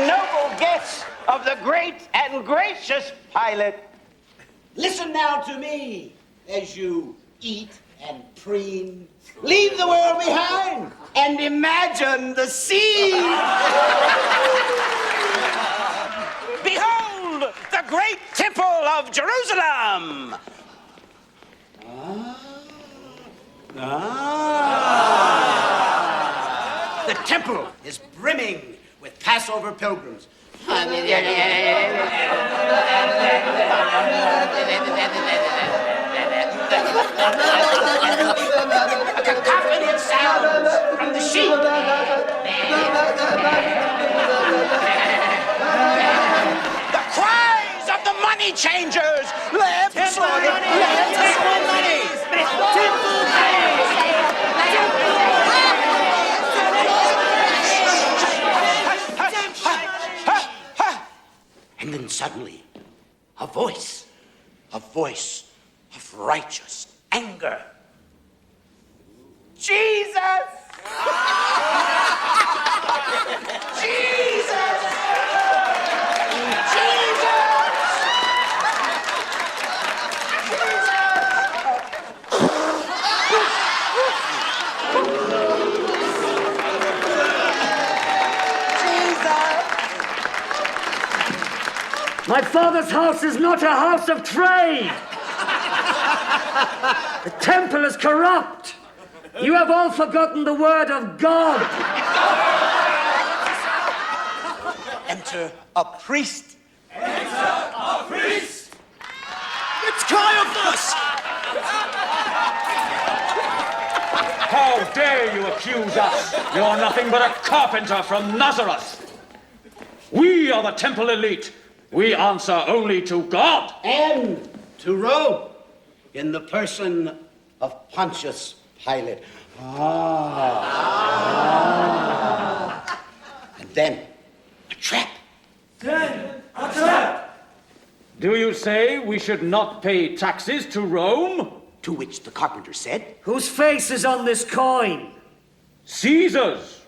noble guests of the great and gracious Pilate, listen now to me as you eat and preen. Leave the world behind and imagine the scene. Behold, the great temple of Jerusalem. The temple is brimming with Passover pilgrims. A cacophony of sounds from the sheep. The cries of the money changers. Let's temple money. Temple money. Temple money. And then suddenly, a voice of righteous anger. Jesus! Jesus! My father's house is not a house of trade. The temple is corrupt. You have all forgotten the word of God. Enter a priest. Enter a priest! It's Caiaphas! How dare you accuse us? You're nothing but a carpenter from Nazareth. We are the temple elite. We answer only to God. And to Rome, in the person of Pontius Pilate. And then, a trap. Do you say we should not pay taxes to Rome? To which the carpenter said, Whose face is on this coin? Caesar's.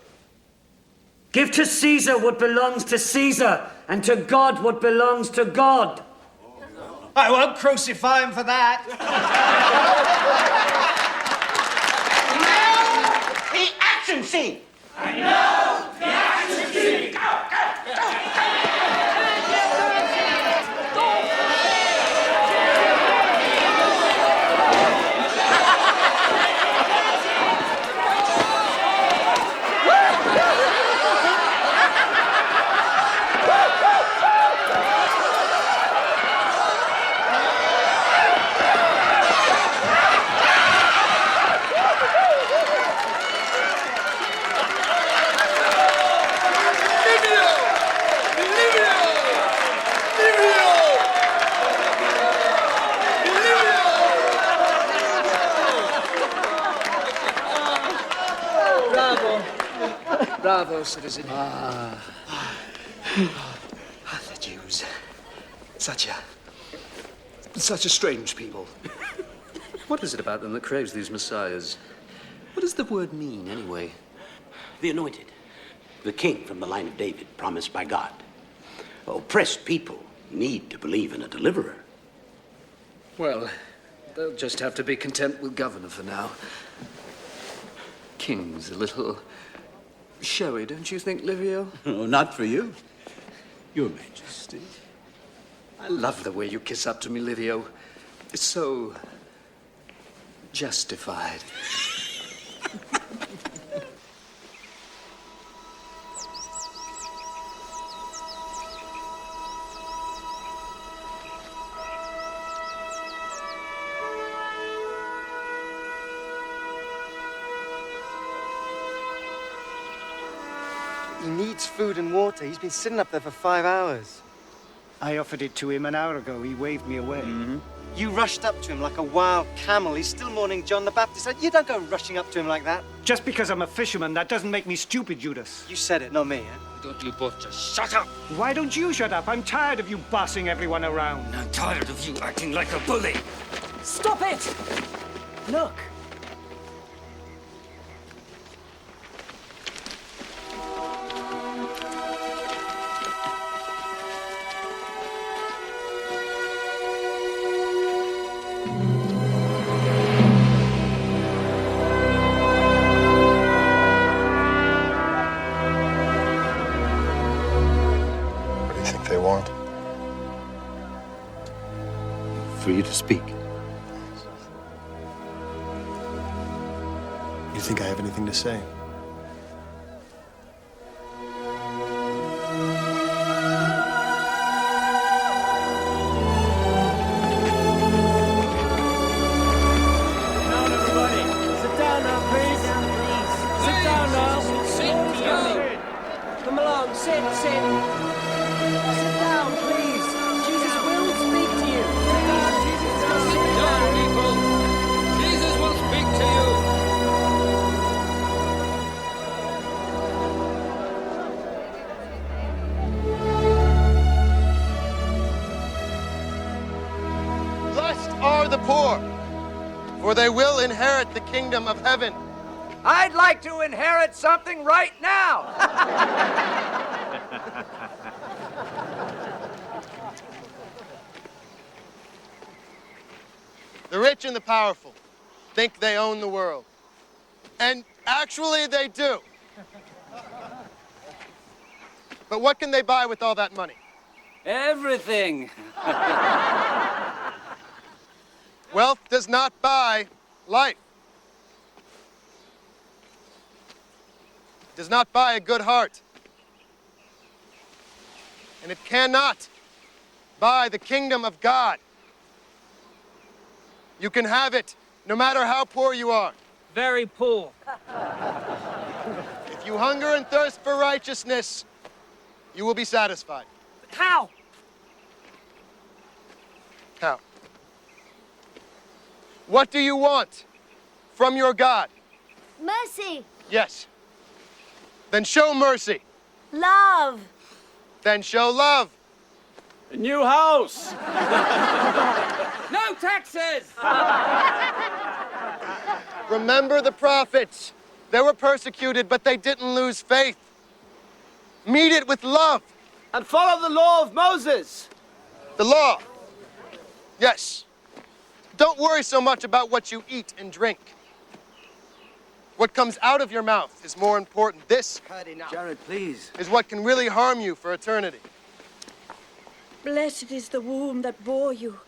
Give to Caesar what belongs to Caesar, and to God what belongs to God. I won't crucify him for that. Now, the action scene. I know the action scene. Go. Bravo, citizen. The Jews. Such a strange people. What is it about them that craves these messiahs? What does the word mean, anyway? The anointed, the king from the line of David, promised by God. Oppressed people need to believe in a deliverer. Well, they'll just have to be content with governor for now. King's a little showy, don't you think, Livio? Oh, not for you, Your Majesty. I love the way you kiss up to me, Livio. It's so justified. He needs food and water. He's been sitting up there for 5 hours. I offered it to him an hour ago. He waved me away. You rushed up to him like a wild camel. He's still mourning John the Baptist. You don't go rushing up to him like that. Just because I'm a fisherman, that doesn't make me stupid, Judas. You said it, not me, Don't you both just shut up? Why don't you shut up? I'm tired of you bossing everyone around. I'm tired of you acting like a bully. Stop it! Look. to speak. You think I have anything to say? Come along, sit. Sit down, please. Jesus will speak to you. Sit down, Jesus will. Sit down, people. Jesus will speak to you. Blessed are the poor, for they will inherit the kingdom of heaven. I'd like to inherit something right now. The rich and the powerful think they own the world. And actually, they do. But what can they buy with all that money? Everything. Wealth does not buy life. It does not buy a good heart. And it cannot buy the kingdom of God. You can have it no matter how poor you are. Very poor. If you hunger and thirst for righteousness, you will be satisfied. How? How? What do you want from your God? Mercy. Yes. Then show mercy. Love. Then show love. A new house. No taxes. Remember the prophets. They were persecuted, but they didn't lose faith. Meet it with love. And follow the law of Moses. The law. Yes. Don't worry so much about what you eat and drink. What comes out of your mouth is more important. This Jared, please. is what can really harm you for eternity. Blessed is the womb that bore you,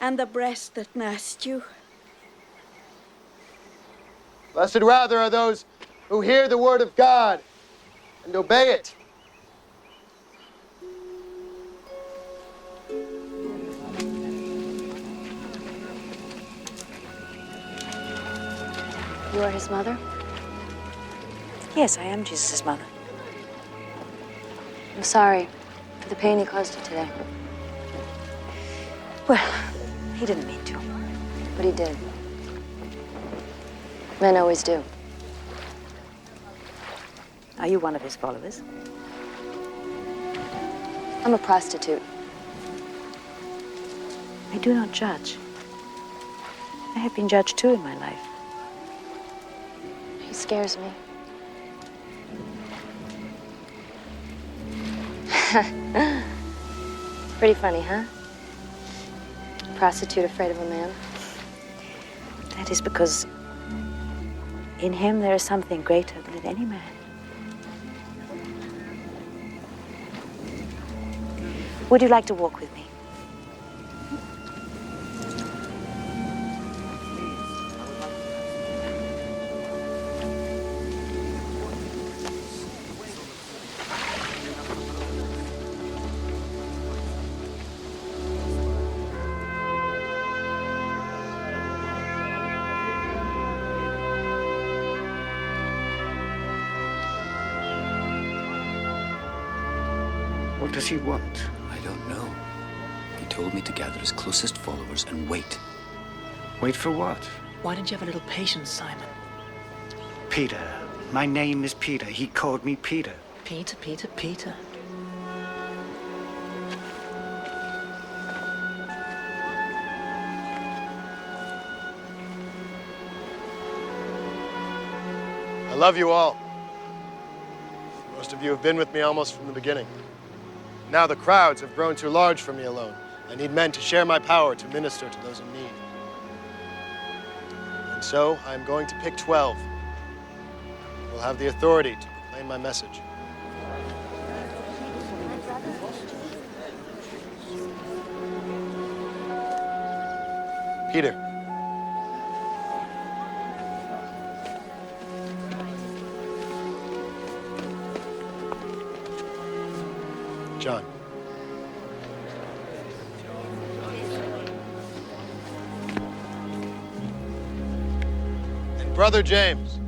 and the breast that nursed you. Blessed rather are those who hear the word of God and obey it. You are his mother? Yes, I am Jesus' mother. I'm sorry for the pain he caused you today. Well, he didn't mean to. But he did. Men always do. Are you one of his followers? I'm a prostitute. I do not judge. I have been judged too in my life. He scares me. Pretty funny, huh? A prostitute afraid of a man. That is because in him there is something greater than in any man. Would you like to walk with me? What does he want? I don't know. He told me to gather his closest followers and wait. Wait for what? Why don't you have a little patience, Simon? Peter. My name is Peter. He called me Peter. Peter, Peter, Peter. I love you all. Most of you have been with me almost from the beginning. Now the crowds have grown too large for me alone. I need men to share my power to minister to those in need. And so I'm going to pick 12 who will have the authority to proclaim my message. Peter. John. And Brother James.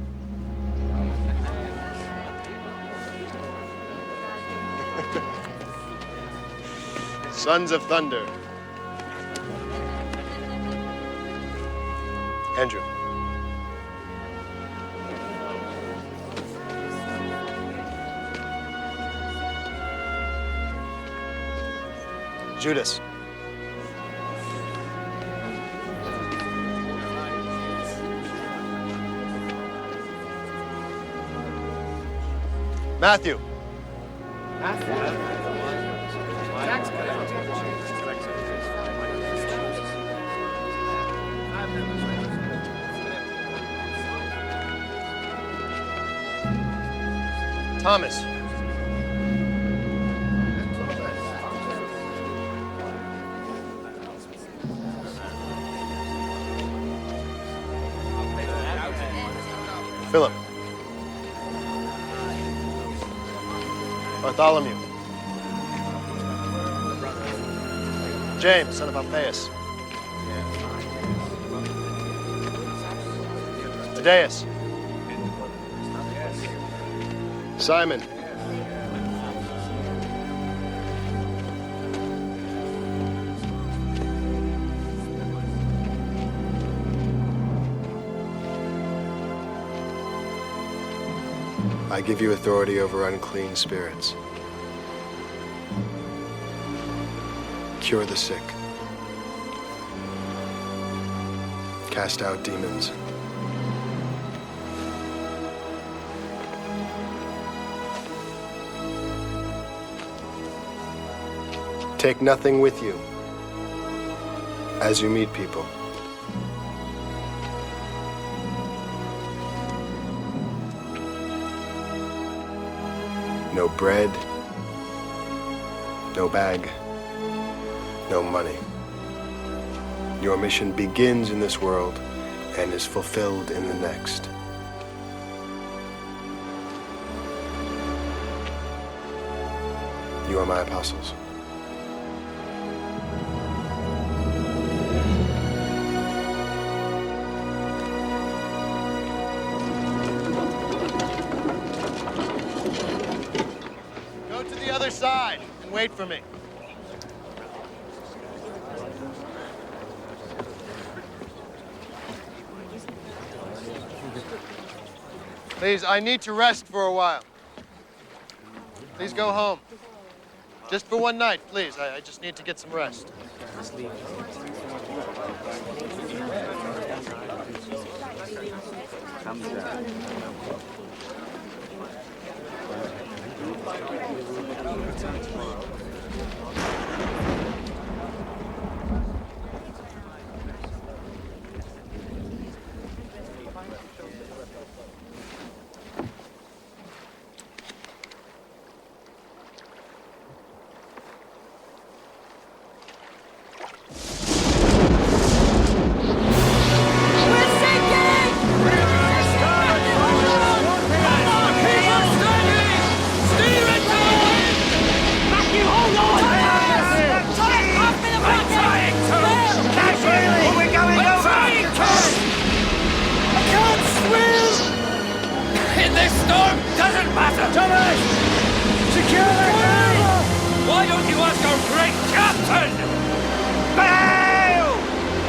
Sons of Thunder. Andrew. Judas. Matthew. Thomas. Philip. Bartholomew. James, son of Alphaeus. Thaddeus. Simon. I give you authority over unclean spirits. Cure the sick. Cast out demons. Take nothing with you as you meet people. No bread, no bag, no money. Your mission begins in this world and is fulfilled in the next. You are my apostles. Go to the other side and wait for me. Please, I need to rest for a while. Please go home. Just for one night, please. I just need to get some rest. Why don't you ask our great captain? Bail!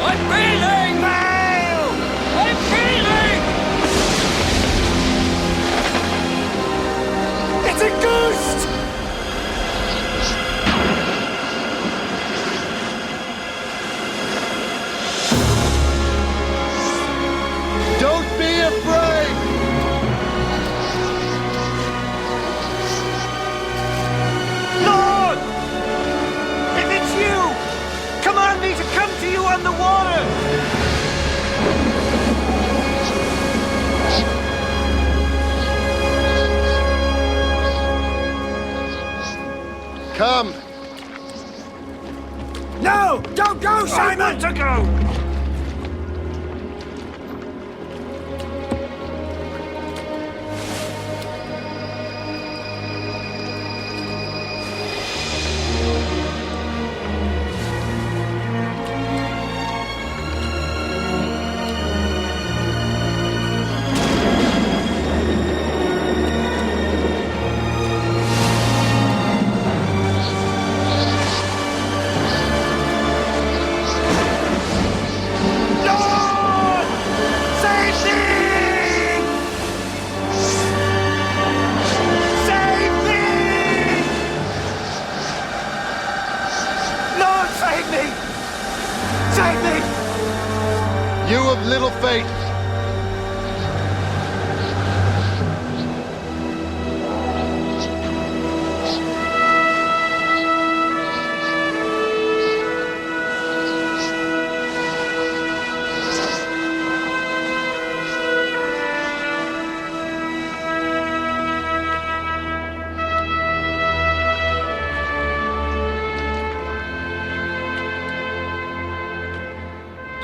I'm feeling! Bail! I'm feeling! It's a ghost! Don't be afraid! Lord! If it's you, command me to come to you on the water! Come! No! Don't go, Simon! I want to go!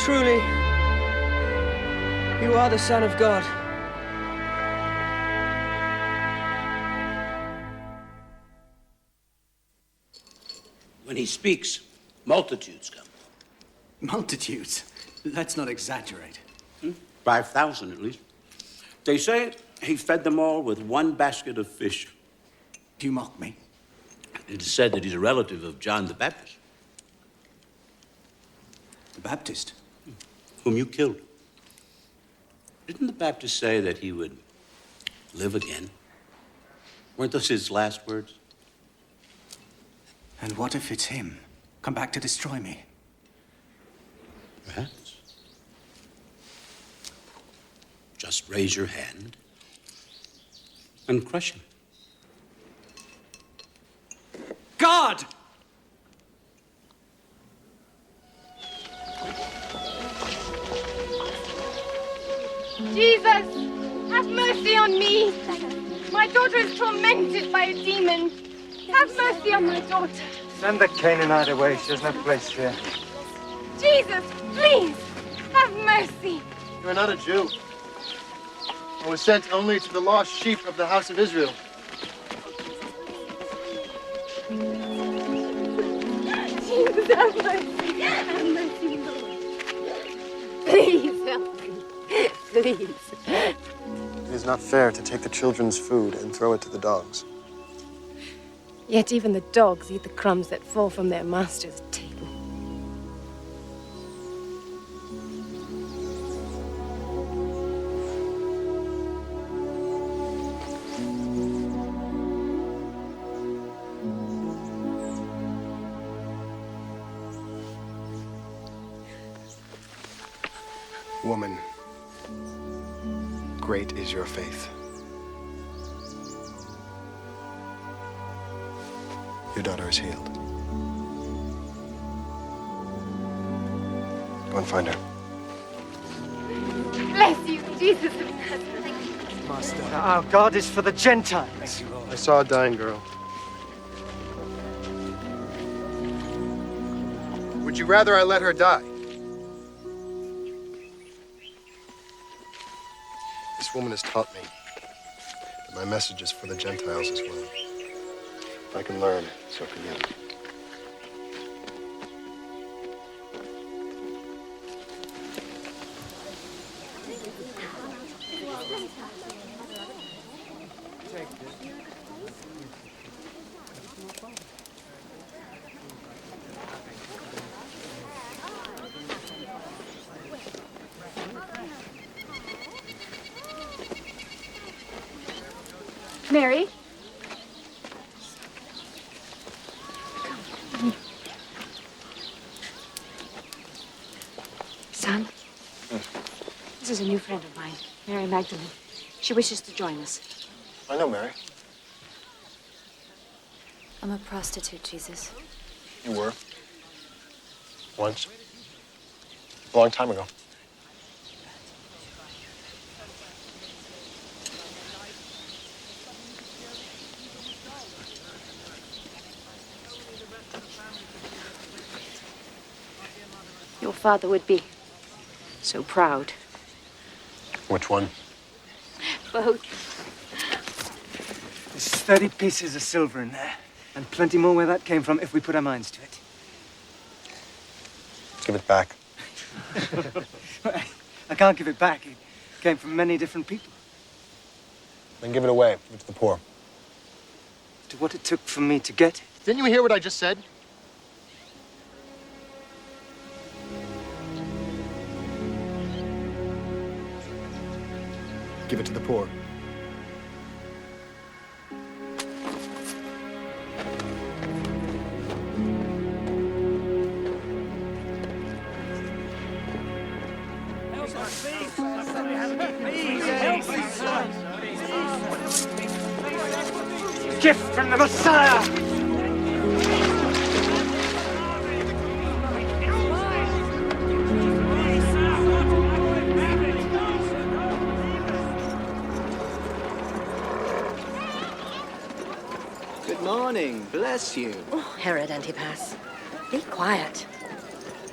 truly, you are the Son of God. When he speaks, multitudes come. Multitudes? Let's not exaggerate. 5,000 at least. They say he fed them all with one basket of fish. Do you mock me? It is said that he's a relative of John the Baptist. The Baptist? Whom you killed. Didn't the Baptist say that he would live again? Weren't those his last words? And what if it's him? Come back to destroy me? Perhaps. Just raise your hand and crush him. God! Jesus, have mercy on me. My daughter is tormented by a demon. Have mercy on my daughter. Send the Canaanite away. She has no place here. Jesus, please, have mercy. You are not a Jew. I was sent only to the lost sheep of the house of Israel. Jesus, have mercy. Have mercy, Lord. Please help me. Please. It is not fair to take the children's food and throw it to the dogs. Yet even the dogs eat the crumbs that fall from their master's table. Woman, great is your faith. Your daughter is healed. Go and find her. Bless you, Jesus. Master, our God is for the Gentiles. I saw a dying girl. Would you rather I let her die? This woman has taught me that my message is for the Gentiles as well. If I can learn, so can you. Mary? Son? This is a new friend of mine, Mary Magdalene. She wishes to join us. I know, Mary. I'm a prostitute, Jesus. You were. Once. A long time ago. Your father would be so proud. Which one? Both. There's 30 pieces of silver in there, and plenty more where that came from if we put our minds to it. Give it back. I can't give it back. It came from many different people. Then give it away. Give it to the poor. To what it took for me to get it. Didn't you hear what I just said? Give it to the poor. Gift from the Messiah! Good morning. Bless you. Oh, Herod Antipas, be quiet.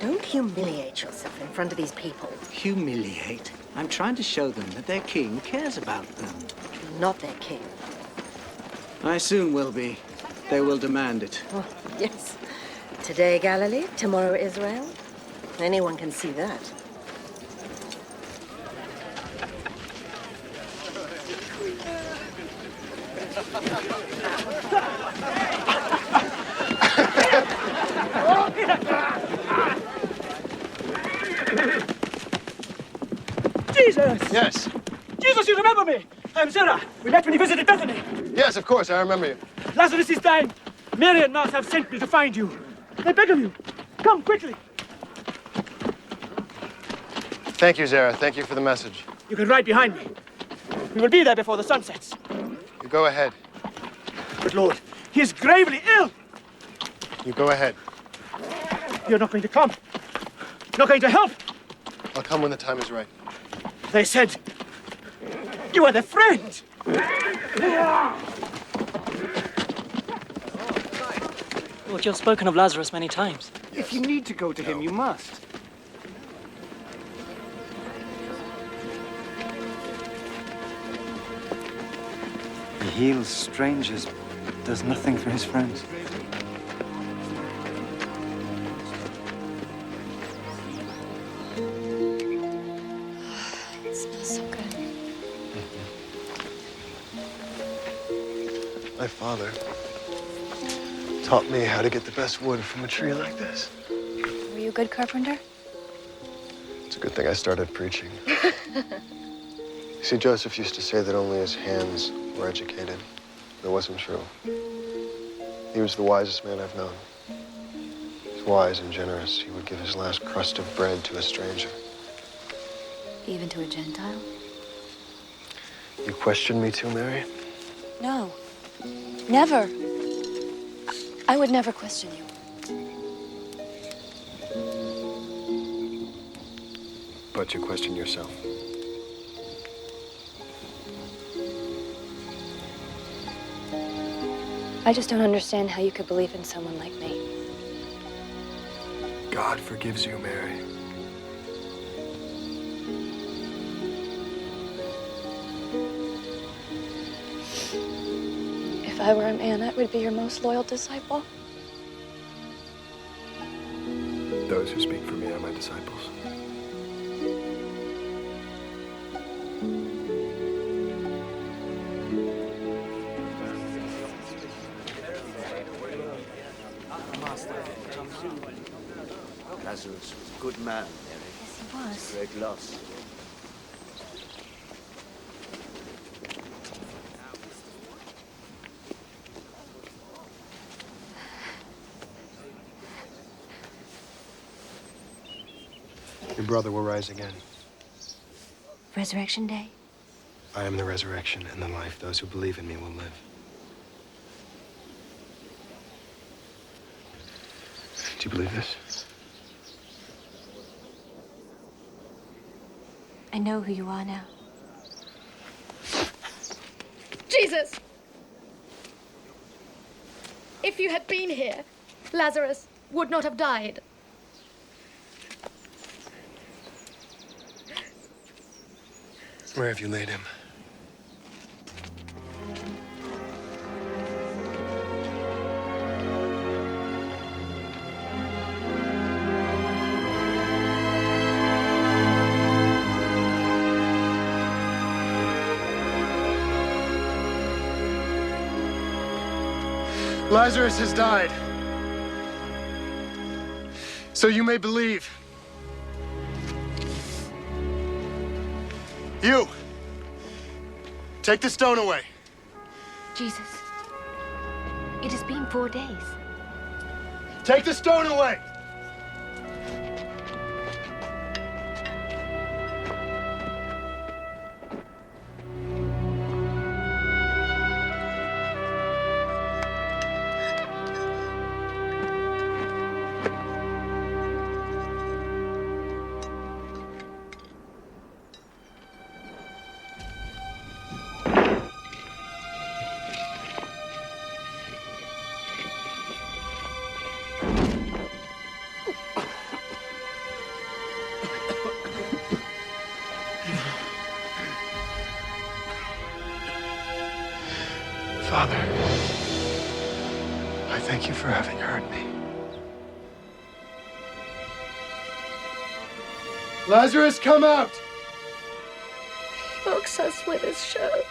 Don't humiliate yourself in front of these people. Humiliate? I'm trying to show them that their king cares about them. Not their king. I soon will be. They will demand it. Oh, yes. Today Galilee, tomorrow Israel. Anyone can see that. Jesus! Yes. Jesus, you remember me? I'm Zerah. We met when you visited Bethany. Yes, of course, I remember you. Lazarus is dying. Mary and Martha have sent me to find you. I beg of you, come quickly. Thank you, Zara. Thank you for the message. You can ride behind me. We will be there before the sun sets. You go ahead. But Lord, he is gravely ill. You go ahead. You're not going to come. Not going to help. I'll come when the time is right. They said you are their friend. Lord, you've spoken of Lazarus many times. If you need to go to him, you must. He heals strangers, but does nothing for his friends. It smells so good. My father taught me how to get the best wood from a tree like this. Were you a good carpenter? It's a good thing I started preaching. You see, Joseph used to say that only his hands were educated. That wasn't true. He was the wisest man I've known. He's wise and generous. He would give his last crust of bread to a stranger. Even to a Gentile? You question me too, Mary? No. Never. I would never question you. But you question yourself. I just don't understand how you could believe in someone like me. God forgives you, Mary. If I were a man, I would be your most loyal disciple. Those who speak for me are my disciples. Lazarus was a good man, Mary. Yes, he was. It's a great loss. Your brother will rise again. Resurrection Day? I am the resurrection and the life. Those who believe in me will live. Do you believe this? I know who you are now. Jesus! If you had been here, Lazarus would not have died. Where have you laid him? Lazarus has died. So you may believe. You! Take the stone away. Jesus, it has been 4 days. Take the stone away! Father, I thank you for having heard me. Lazarus, come out! Looks us with his show.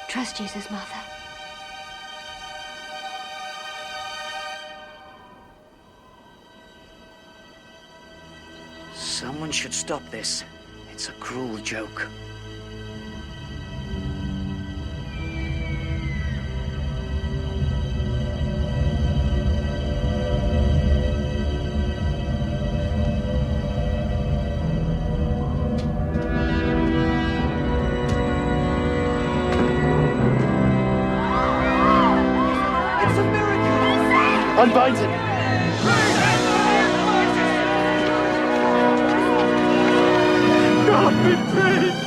Trust Jesus, Mother. Someone should stop this. It's a cruel joke. Unbind him! God be praised!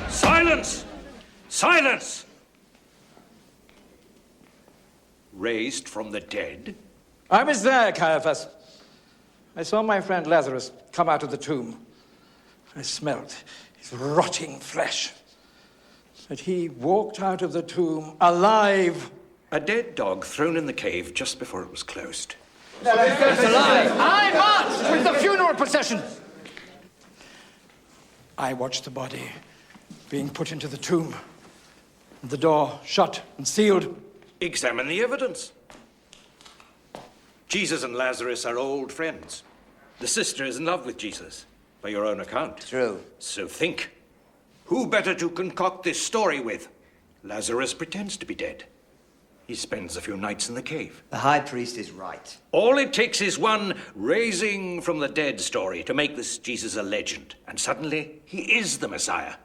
Silence! Silence! Raised from the dead? I was there, Caiaphas. I saw my friend Lazarus come out of the tomb. I smelled his rotting flesh. But he walked out of the tomb alive. A dead dog thrown in the cave just before it was closed. It's a lie. I marched with the funeral procession. I watched the body being put into the tomb. The door shut and sealed. Examine the evidence. Jesus and Lazarus are old friends. The sister is in love with Jesus, by your own account. True. So think. Who better to concoct this story with? Lazarus pretends to be dead. He spends a few nights in the cave. The high priest is right. All it takes is one raising from the dead story to make this Jesus a legend. And suddenly, he is the Messiah.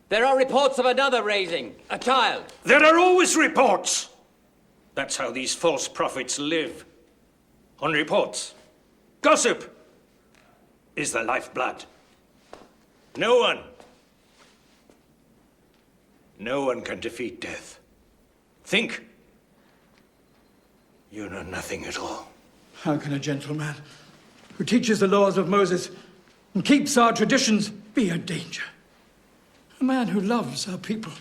There are reports of another raising, a child. There are always reports. That's how these false prophets live. On reports. Gossip is the lifeblood. No one can defeat death. Think. You know nothing at all. How can a gentleman who teaches the laws of Moses and keeps our traditions be a danger? A man who loves our people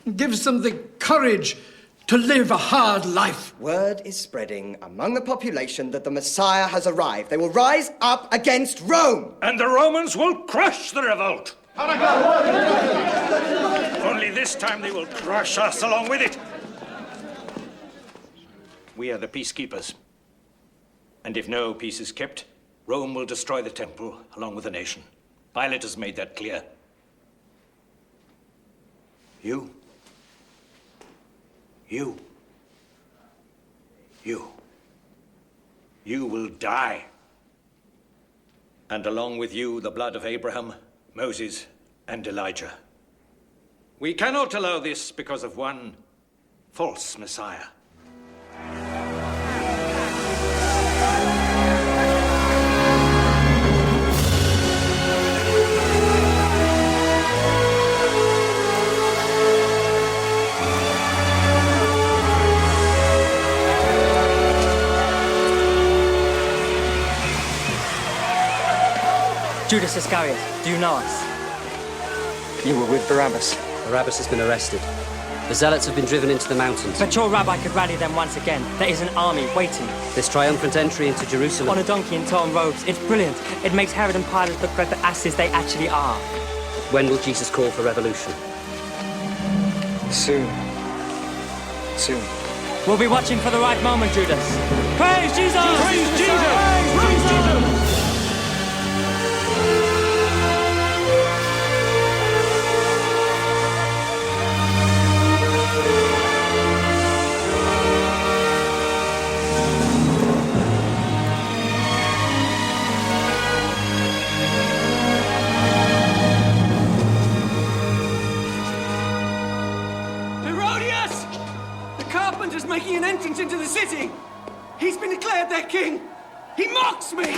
and gives them the courage to live a hard life. Word is spreading among the population that the Messiah has arrived. They will rise up against Rome. And the Romans will crush the revolt. Only this time they will crush us along with it. We are the peacekeepers. And if no peace is kept, Rome will destroy the temple along with the nation. Pilate has made that clear. You will die. And along with you, the blood of Abraham, Moses, and Elijah. We cannot allow this because of one false Messiah. Judas Iscariot, do you know us? You were with Barabbas. Barabbas has been arrested. The zealots have been driven into the mountains. But your rabbi could rally them once again. There is an army waiting. This triumphant entry into Jerusalem. On a donkey in torn robes. It's brilliant. It makes Herod and Pilate look like the asses they actually are. When will Jesus call for revolution? Soon. We'll be watching for the right moment, Judas. Praise Jesus! Praise Jesus! Praise Jesus! entrance into the city. He's been declared their king. He mocks me.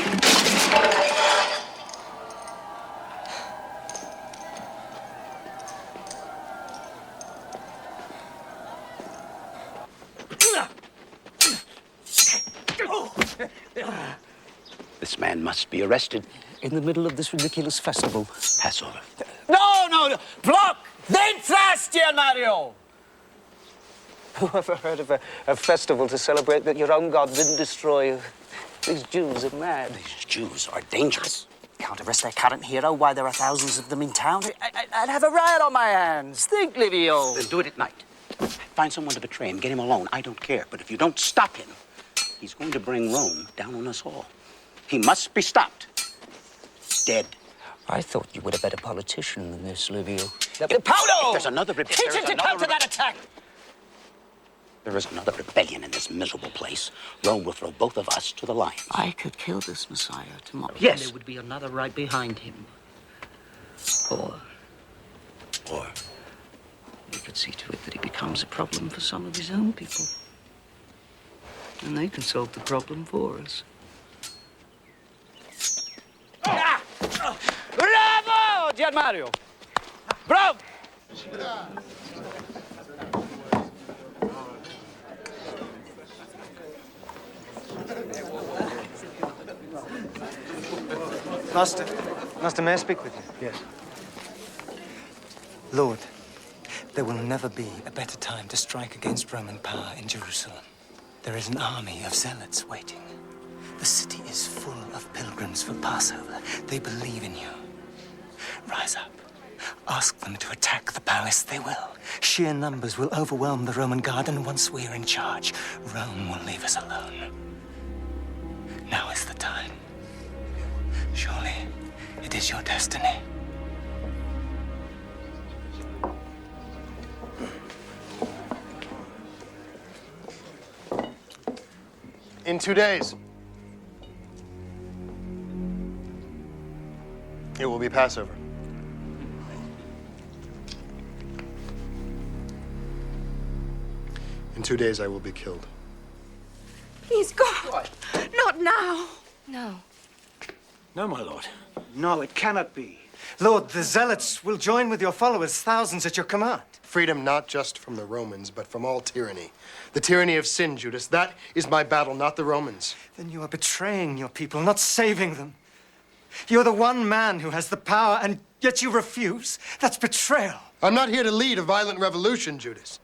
This man must be arrested. In the middle of this ridiculous festival. Passover. No! Block! Detrás, Gian Mario! Who ever heard of a festival to celebrate that your own God didn't destroy you? These Jews are mad. These Jews are dangerous. Can't arrest their current hero. Why there are thousands of them in town? I'd have a riot on my hands. Think, Livio. Then do it at night. Find someone to betray him. Get him alone. I don't care. But if you don't stop him, he's going to bring Rome down on us all. He must be stopped. Dead. I thought you were a better politician than this, Livio. Paulo! There's another Teach him to counter that attack. There is another rebellion in this miserable place. Rome will throw both of us to the lions. I could kill this Messiah tomorrow. Yes. And there would be another right behind him. Or we could see to it that he becomes a problem for some of his own people. And they can solve the problem for us. Bravo, Gian Mario! Bravo! Master, may I speak with you? Yes. Lord, there will never be a better time to strike against Roman power in Jerusalem. There is an army of zealots waiting. The city is full of pilgrims for Passover. They believe in you. Rise up. Ask them to attack the palace. They will. Sheer numbers will overwhelm the Roman guard, and once we're in charge, Rome will leave us alone. Now is the time. Surely, it is your destiny. In 2 days, it will be Passover. In 2 days, I will be killed. Please, God. Not now. No. No, my lord. No, it cannot be. Lord, the zealots will join with your followers, thousands at your command. Freedom not just from the Romans, but from all tyranny. The tyranny of sin, Judas. That is my battle, not the Romans. Then you are betraying your people, not saving them. You're the one man who has the power, and yet you refuse. That's betrayal. I'm not here to lead a violent revolution, Judas.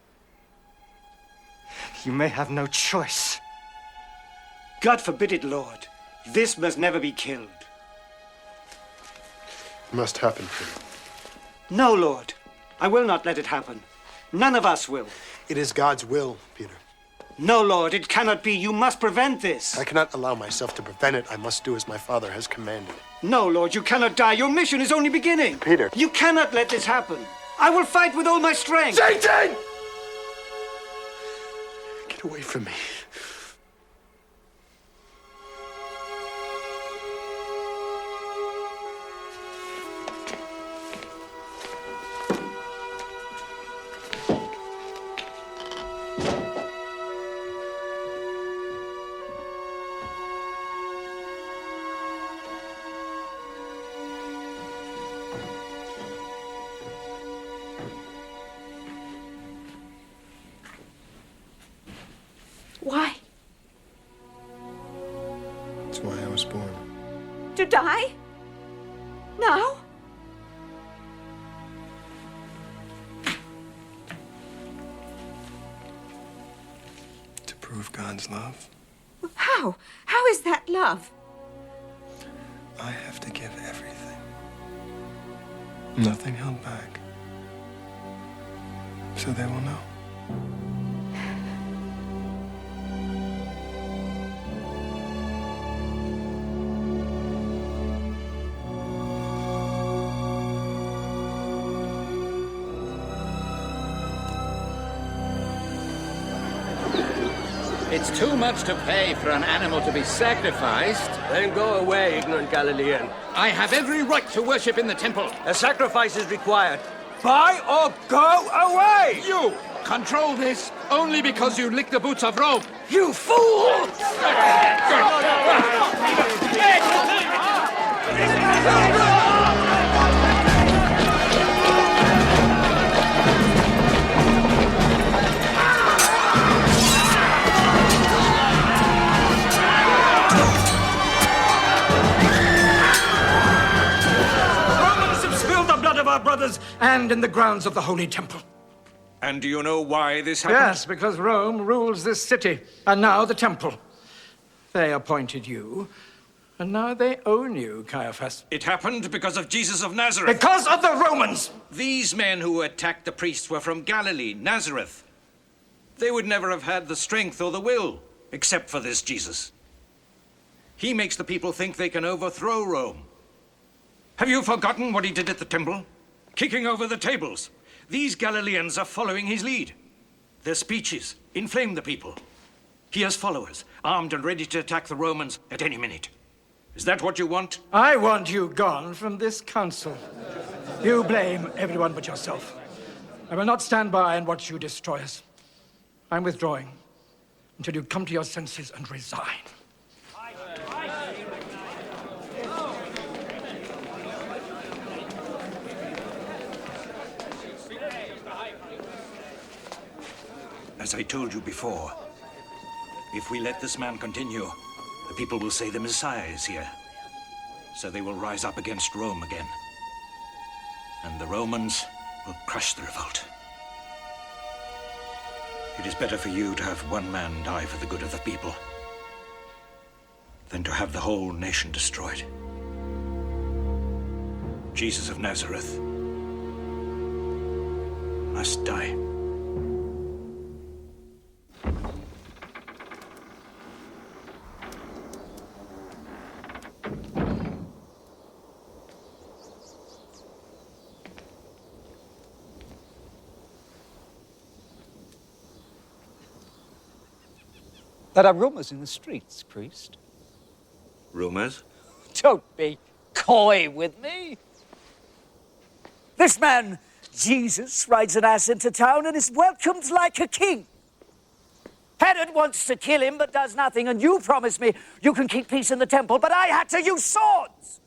You may have no choice. God forbid it, Lord. This must never be killed. It must happen, Peter. No, Lord. I will not let it happen. None of us will. It is God's will, Peter. No, Lord, it cannot be. You must prevent this. I cannot allow myself to prevent it. I must do as my father has commanded. No, Lord, you cannot die. Your mission is only beginning. Peter. You cannot let this happen. I will fight with all my strength. Satan! Get away from me. Why? That's why I was born. To die? Now? To prove God's love, How? How is that love? I have to give everything. Nothing held back. So they will know. It's too much to pay for an animal to be sacrificed. Then go away, ignorant Galilean. I have every right to worship in the temple. A sacrifice is required. Buy or go away! You! control this only because you licked the boots of Rome. You fool! Of our brothers and in the grounds of the Holy Temple. And do you know why this happened? Yes, because Rome rules this city, and now the Temple. They appointed you, and now they own you, Caiaphas. It happened because of Jesus of Nazareth. Because of the Romans! These men who attacked the priests were from Galilee, Nazareth. They would never have had the strength or the will, except for this Jesus. He makes the people think they can overthrow Rome. Have you forgotten what he did at the temple? Kicking over the tables. These Galileans are following his lead. Their speeches inflame the people. He has followers, armed and ready to attack the Romans at any minute. Is that what you want? I want you gone from this council. You blame everyone but yourself. I will not stand by and watch you destroy us. I'm withdrawing until you come to your senses and resign. As I told you before, if we let this man continue, the people will say the Messiah is here. So they will rise up against Rome again. And the Romans will crush the revolt. It is better for you to have one man die for the good of the people than to have the whole nation destroyed. Jesus of Nazareth must die. There are rumors in the streets, priest. Rumors? Don't be coy with me. This man, Jesus, rides an ass into town and is welcomed like a king. Herod wants to kill him but does nothing, and you promised me you can keep peace in the temple, but I had to use swords.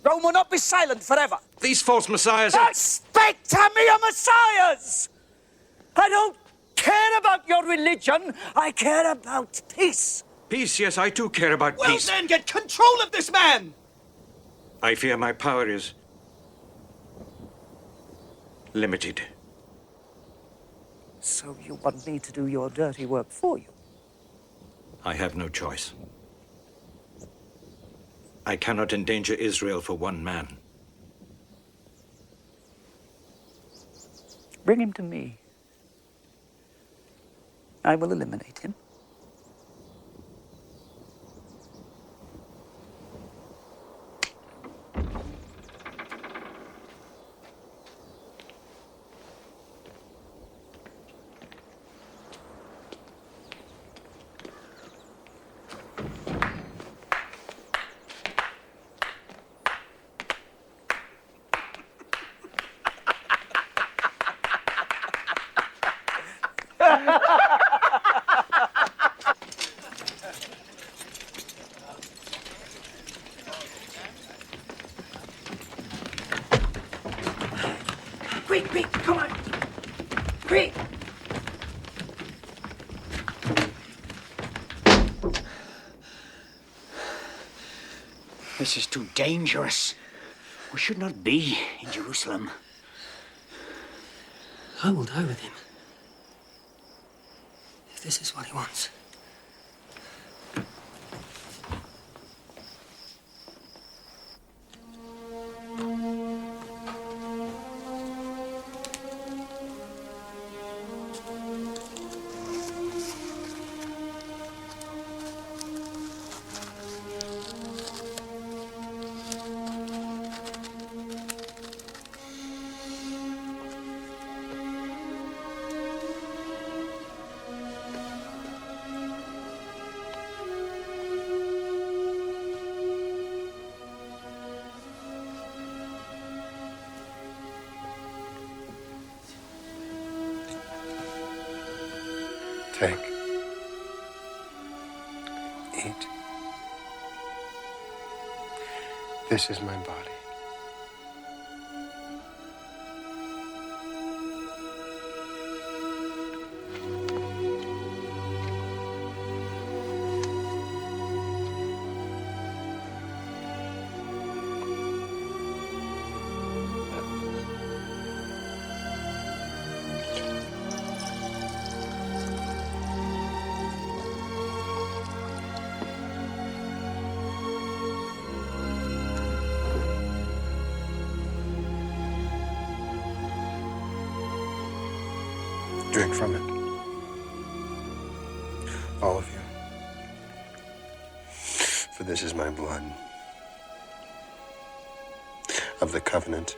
Rome will not be silent forever. These false messiahs Don't speak to me of messiahs! I don't care about your religion. I care about peace. Peace, yes, I too care about peace. Well, then get control of this man! I fear my power is limited. So you want me to do your dirty work for you? I have no choice. I cannot endanger Israel for one man. Bring him to me. I will eliminate him. Quick, come on. Quick. This is too dangerous. We should not be in Jerusalem. I will die with him. If this is what he wants. Take. Eat. This is my body. Drink from it. All of you. For this is my blood of the covenant,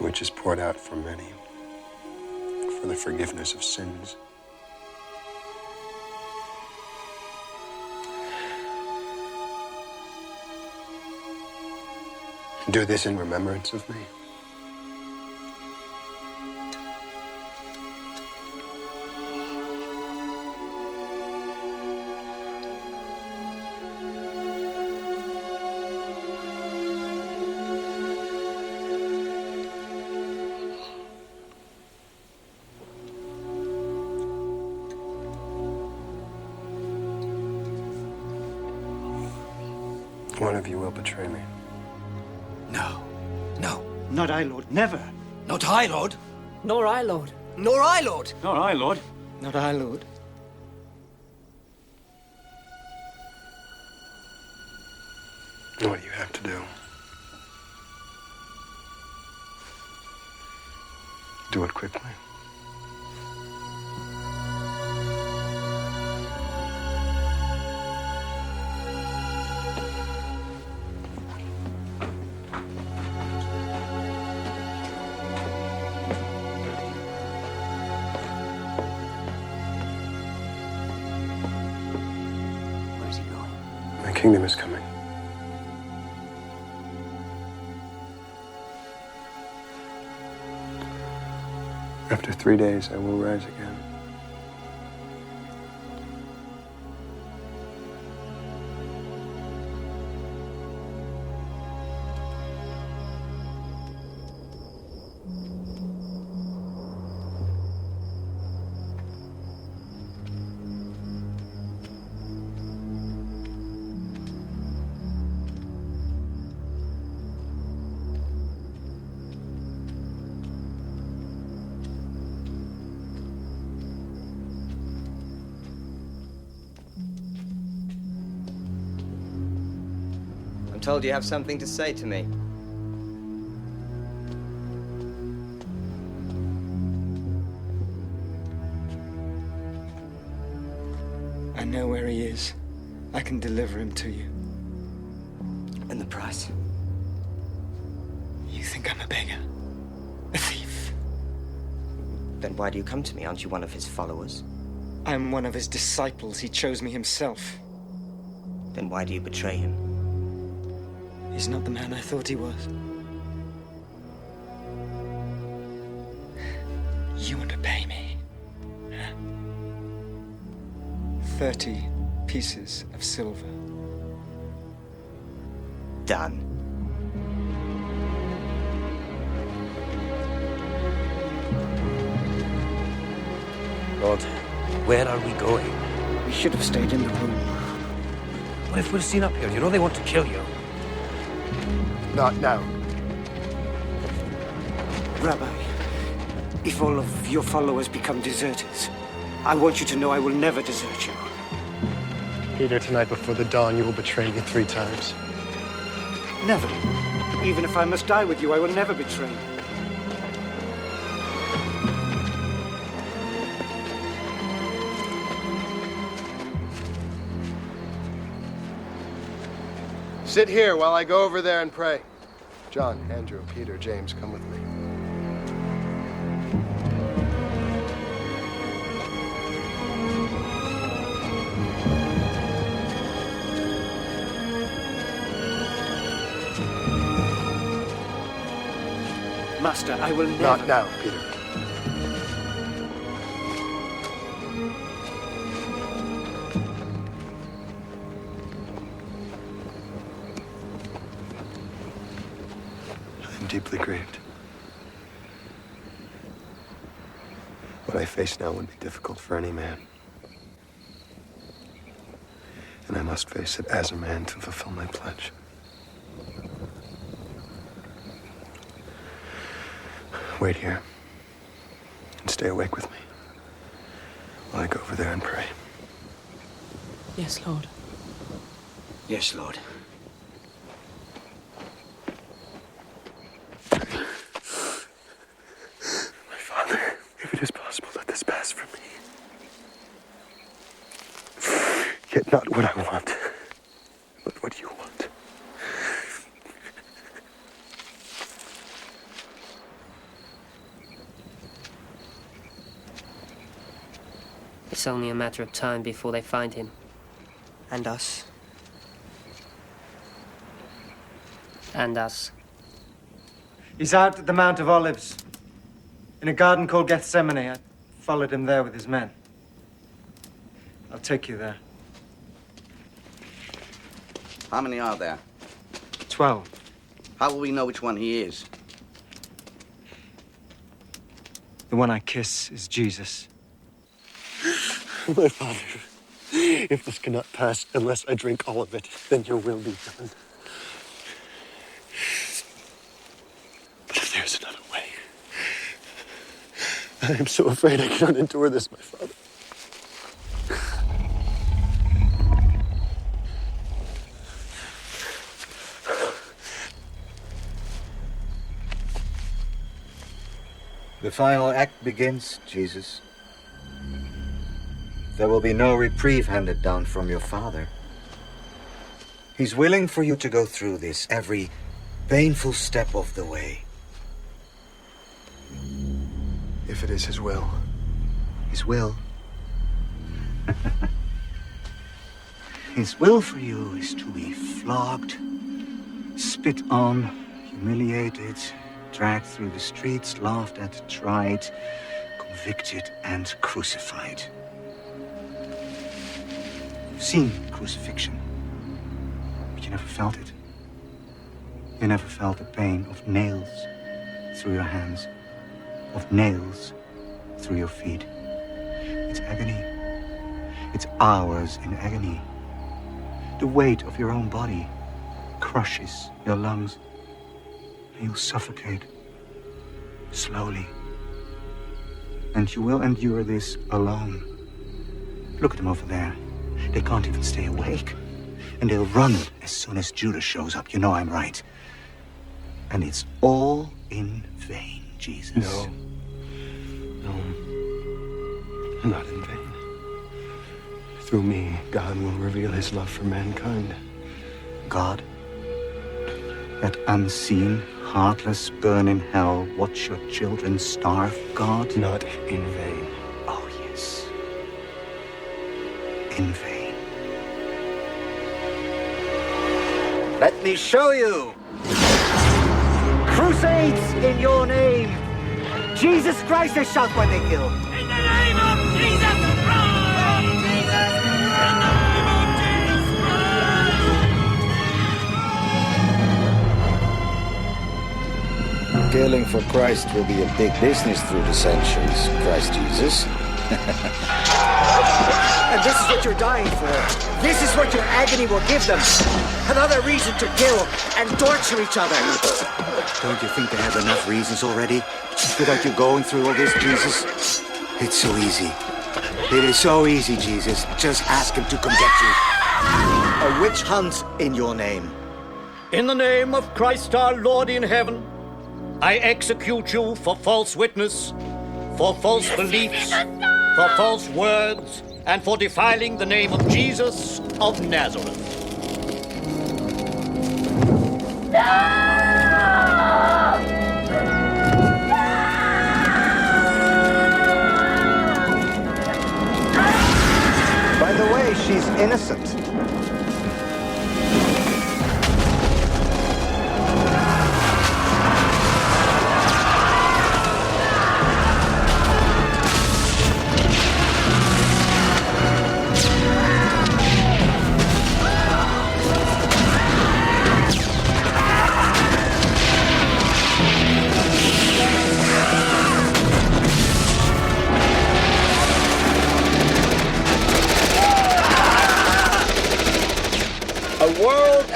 which is poured out for many for the forgiveness of sins. Do this in remembrance of me. One of you will betray me. No. No. Not I, Lord. Never. Not I, Lord. Nor I, Lord. Nor I, Lord. Nor I, Lord. Not I, Lord. What you have to do. Do it quickly. Where's he going? My kingdom is coming. After 3 days, I will rise again. I'm told you have something to say to me. I know where he is. I can deliver him to you. And the price? You think I'm a beggar? A thief? Then why do you come to me? Aren't you one of his followers? I'm one of his disciples. He chose me himself. Then why do you betray him? He's not the man I thought he was. You want to pay me? Huh? 30 pieces of silver. Done. Lord, where are we going? We should have stayed in the room. What if we're seen up here? You know they want to kill you. Not now. Rabbi, if all of your followers become deserters, I want you to know I will never desert you. Peter, tonight before the dawn, you will betray me 3 times. Never. Even if I must die with you, I will never betray you. Sit here while I go over there and pray. John, Andrew, Peter, James, come with me. Master, I will never... Not now, Peter. deeply grieved. What I face now would be difficult for any man. And I must face it as a man to fulfill my pledge. Wait here and stay awake with me while I go over there and pray. Yes, Lord. Yes, Lord. My Father, if it is possible, let this pass from me. Yet not what I want, but what you want. It's only a matter of time before they find him. And us. And us. He's out at the Mount of Olives, in a garden called Gethsemane. I followed him there with his men. I'll take you there. How many are there? 12. How will we know which one he is? The one I kiss is Jesus. My Father, if this cannot pass unless I drink all of it, then your will be done. But if there's another way, I am so afraid I cannot endure this, my Father. The final act begins, Jesus. There will be no reprieve handed down from your Father. He's willing for you to go through this every painful step of the way. If it is his will. His will? His will for you is to be flogged, spit on, humiliated, dragged through the streets, laughed at, tried, convicted, and crucified. You've seen crucifixion, but you never felt it. You never felt the pain of nails through your hands, of nails through your feet. It's agony. It's hours in agony. The weight of your own body crushes your lungs. You'll suffocate, slowly. And you will endure this alone. Look at them over there. They can't even stay awake. And they'll run as soon as Judas shows up. You know I'm right. And it's all in vain, Jesus. No. Not in vain. Through me, God will reveal his love for mankind. God? That unseen, heartless burn in hell, watch your children starve, God? Not in vain. Oh, yes. In vain. Let me show you. Crusades in your name. Jesus Christ, they shout when they kill. In the name of Jesus Christ! Jesus! In the name of Jesus Christ! Killing for Christ will be a big business through the centuries, Christ Jesus. And this is what you're dying for. This is what your agony will give them. Another reason to kill and torture each other. Don't you think they have enough reasons already? Without you going through all this, Jesus? It's so easy. It is so easy, Jesus. Just ask him to come get you. A witch hunt in your name. In the name of Christ our Lord in heaven, I execute you for false witness, for false beliefs, for false words, and for defiling the name of Jesus of Nazareth. By the way, she's innocent.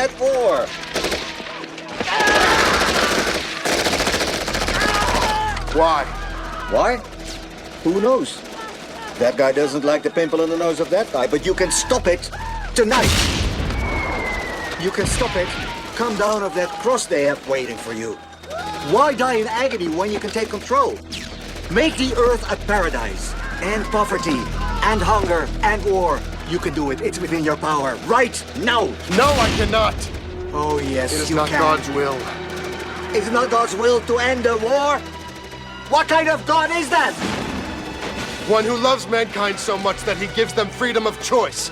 at war. Why? Why? Who knows? That guy doesn't like the pimple in the nose of that guy, but you can stop it tonight. You can stop it. Come down off that cross they have waiting for you. Why die in agony when you can take control? Make the earth a paradise. End poverty, and hunger, and war. You can do it. It's within your power. Right now. No, I cannot. Oh, yes, It is you not can. God's will. Is it not God's will to end the war? What kind of God is that? One who loves mankind so much that he gives them freedom of choice.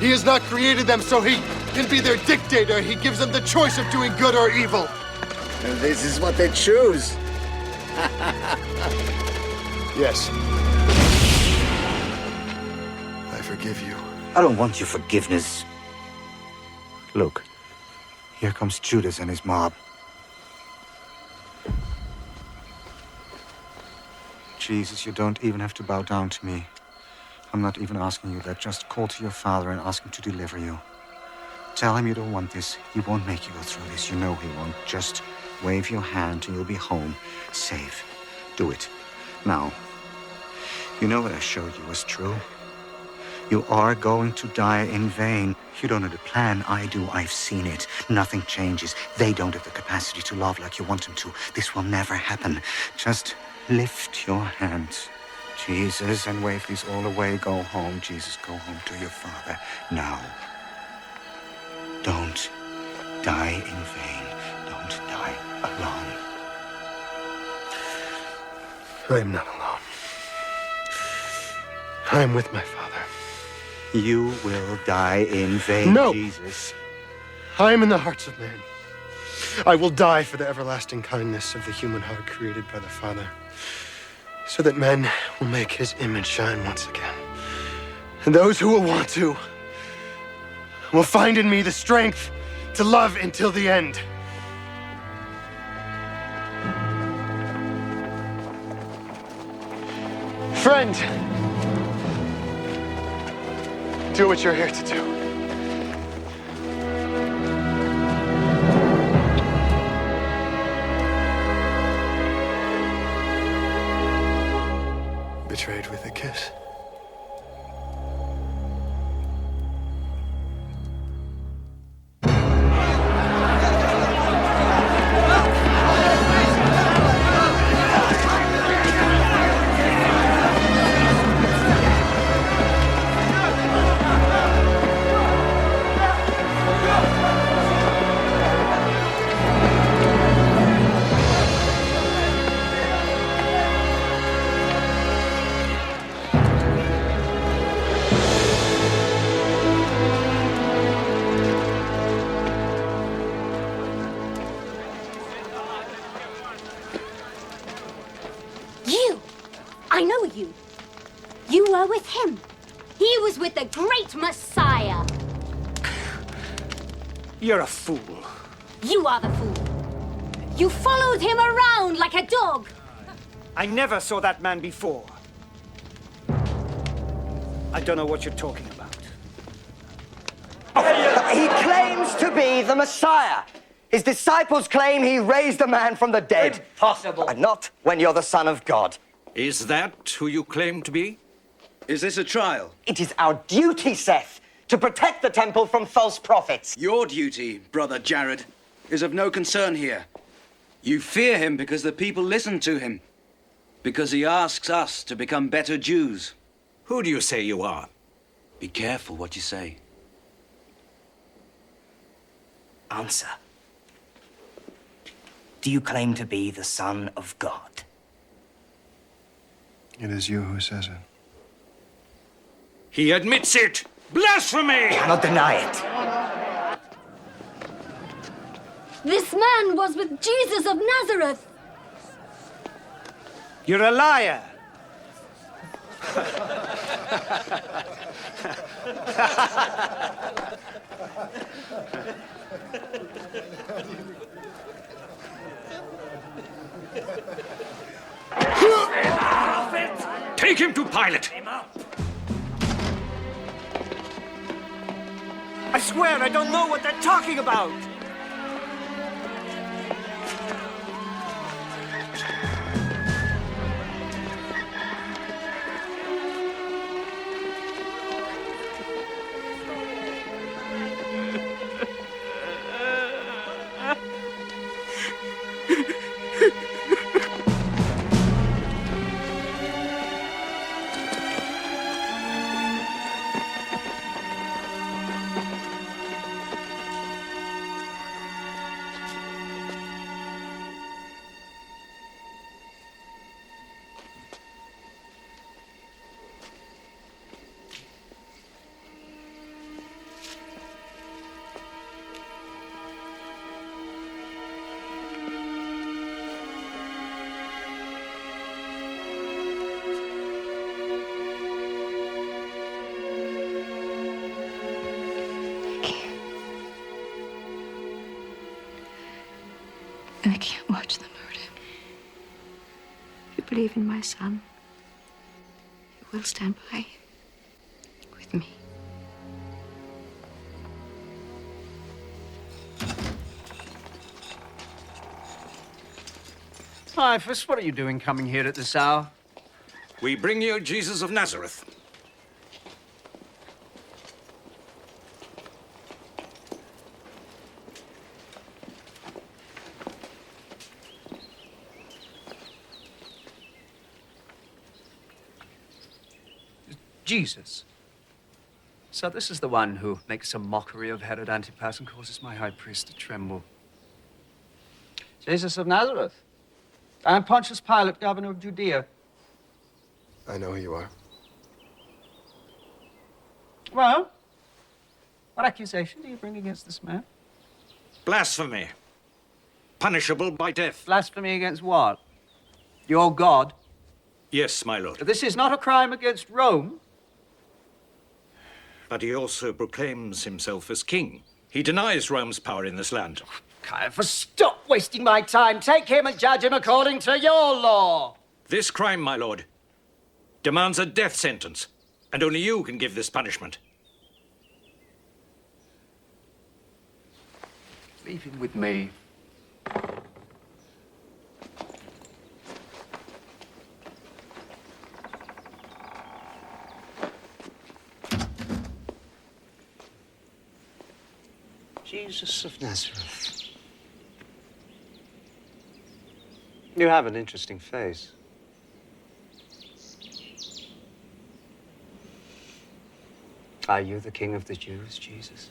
He has not created them so he can be their dictator. He gives them the choice of doing good or evil. And this is what they choose. Yes. I forgive you. I don't want your forgiveness. Look, here comes Judas and his mob. Jesus, you don't even have to bow down to me. I'm not even asking you that. Just call to your father and ask him to deliver you. Tell him you don't want this. He won't make you go through this. You know he won't. Just wave your hand and you'll be home, safe. Do it. Now, you know what I showed you was true. You are going to die in vain. You don't know the plan. I do. I've seen it. Nothing changes. They don't have the capacity to love like you want them to. This will never happen. Just lift your hands, Jesus, and wave these all away. Go home, Jesus. Go home to your Father now. Don't die in vain. Don't die alone. I am not alone. I am with my Father. You will die in vain, No. Jesus. I am in the hearts of men. I will die for the everlasting kindness of the human heart created by the Father, so that men will make his image shine once again. And those who will want to will find in me the strength to love until the end. Friend, do what you're here to do. Betrayed with a kiss. You! I know you. You were with him. He was with the great Messiah. You're a fool. You are the fool. You followed him around like a dog. I never saw that man before. I don't know what you're talking about. He claims to be the Messiah. His disciples claim he raised a man from the dead. Impossible. And not when you're the Son of God. Is that who you claim to be? Is this a trial? It is our duty, Seth, to protect the temple from false prophets. Your duty, Brother Jared, is of no concern here. You fear him because the people listen to him. Because he asks us to become better Jews. Who do you say you are? Be careful what you say. Answer. Do you claim to be the Son of God? It is you who says it. He admits it! Blasphemy! Cannot deny it. This man was with Jesus of Nazareth. You're a liar. Take him to Pilate! I swear I don't know what they're talking about. I can't watch them hurt him. If you believe in my son, you will stand by with me. Caiaphas, what are you doing coming here at this hour? We bring you Jesus of Nazareth. Jesus. So this is the one who makes a mockery of Herod Antipas and causes my high priest to tremble. Jesus of Nazareth. I am Pontius Pilate, governor of Judea. I know who you are. Well, what accusation do you bring against this man? Blasphemy. Punishable by death. Blasphemy against what? Your God? Yes, my lord. This is not a crime against Rome. But he also proclaims himself as king. He denies Rome's power in this land. Caiaphas, stop wasting my time. Take him and judge him according to your law. This crime, my lord, demands a death sentence, and only you can give this punishment. Leave him with me. Jesus of Nazareth. You have an interesting face. Are you the king of the Jews, Jesus?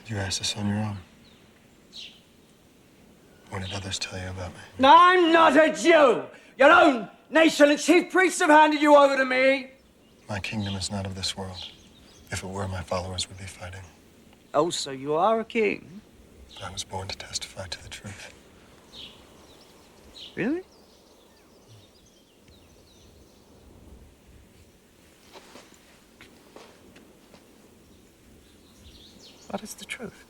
You asked this on your own. What did others tell you about me? I'm not a Jew! Your own nation and chief priests have handed you over to me! My kingdom is not of this world. If it were, my followers would be fighting. Oh, so you are a king? I was born to testify to the truth. Really? What is the truth?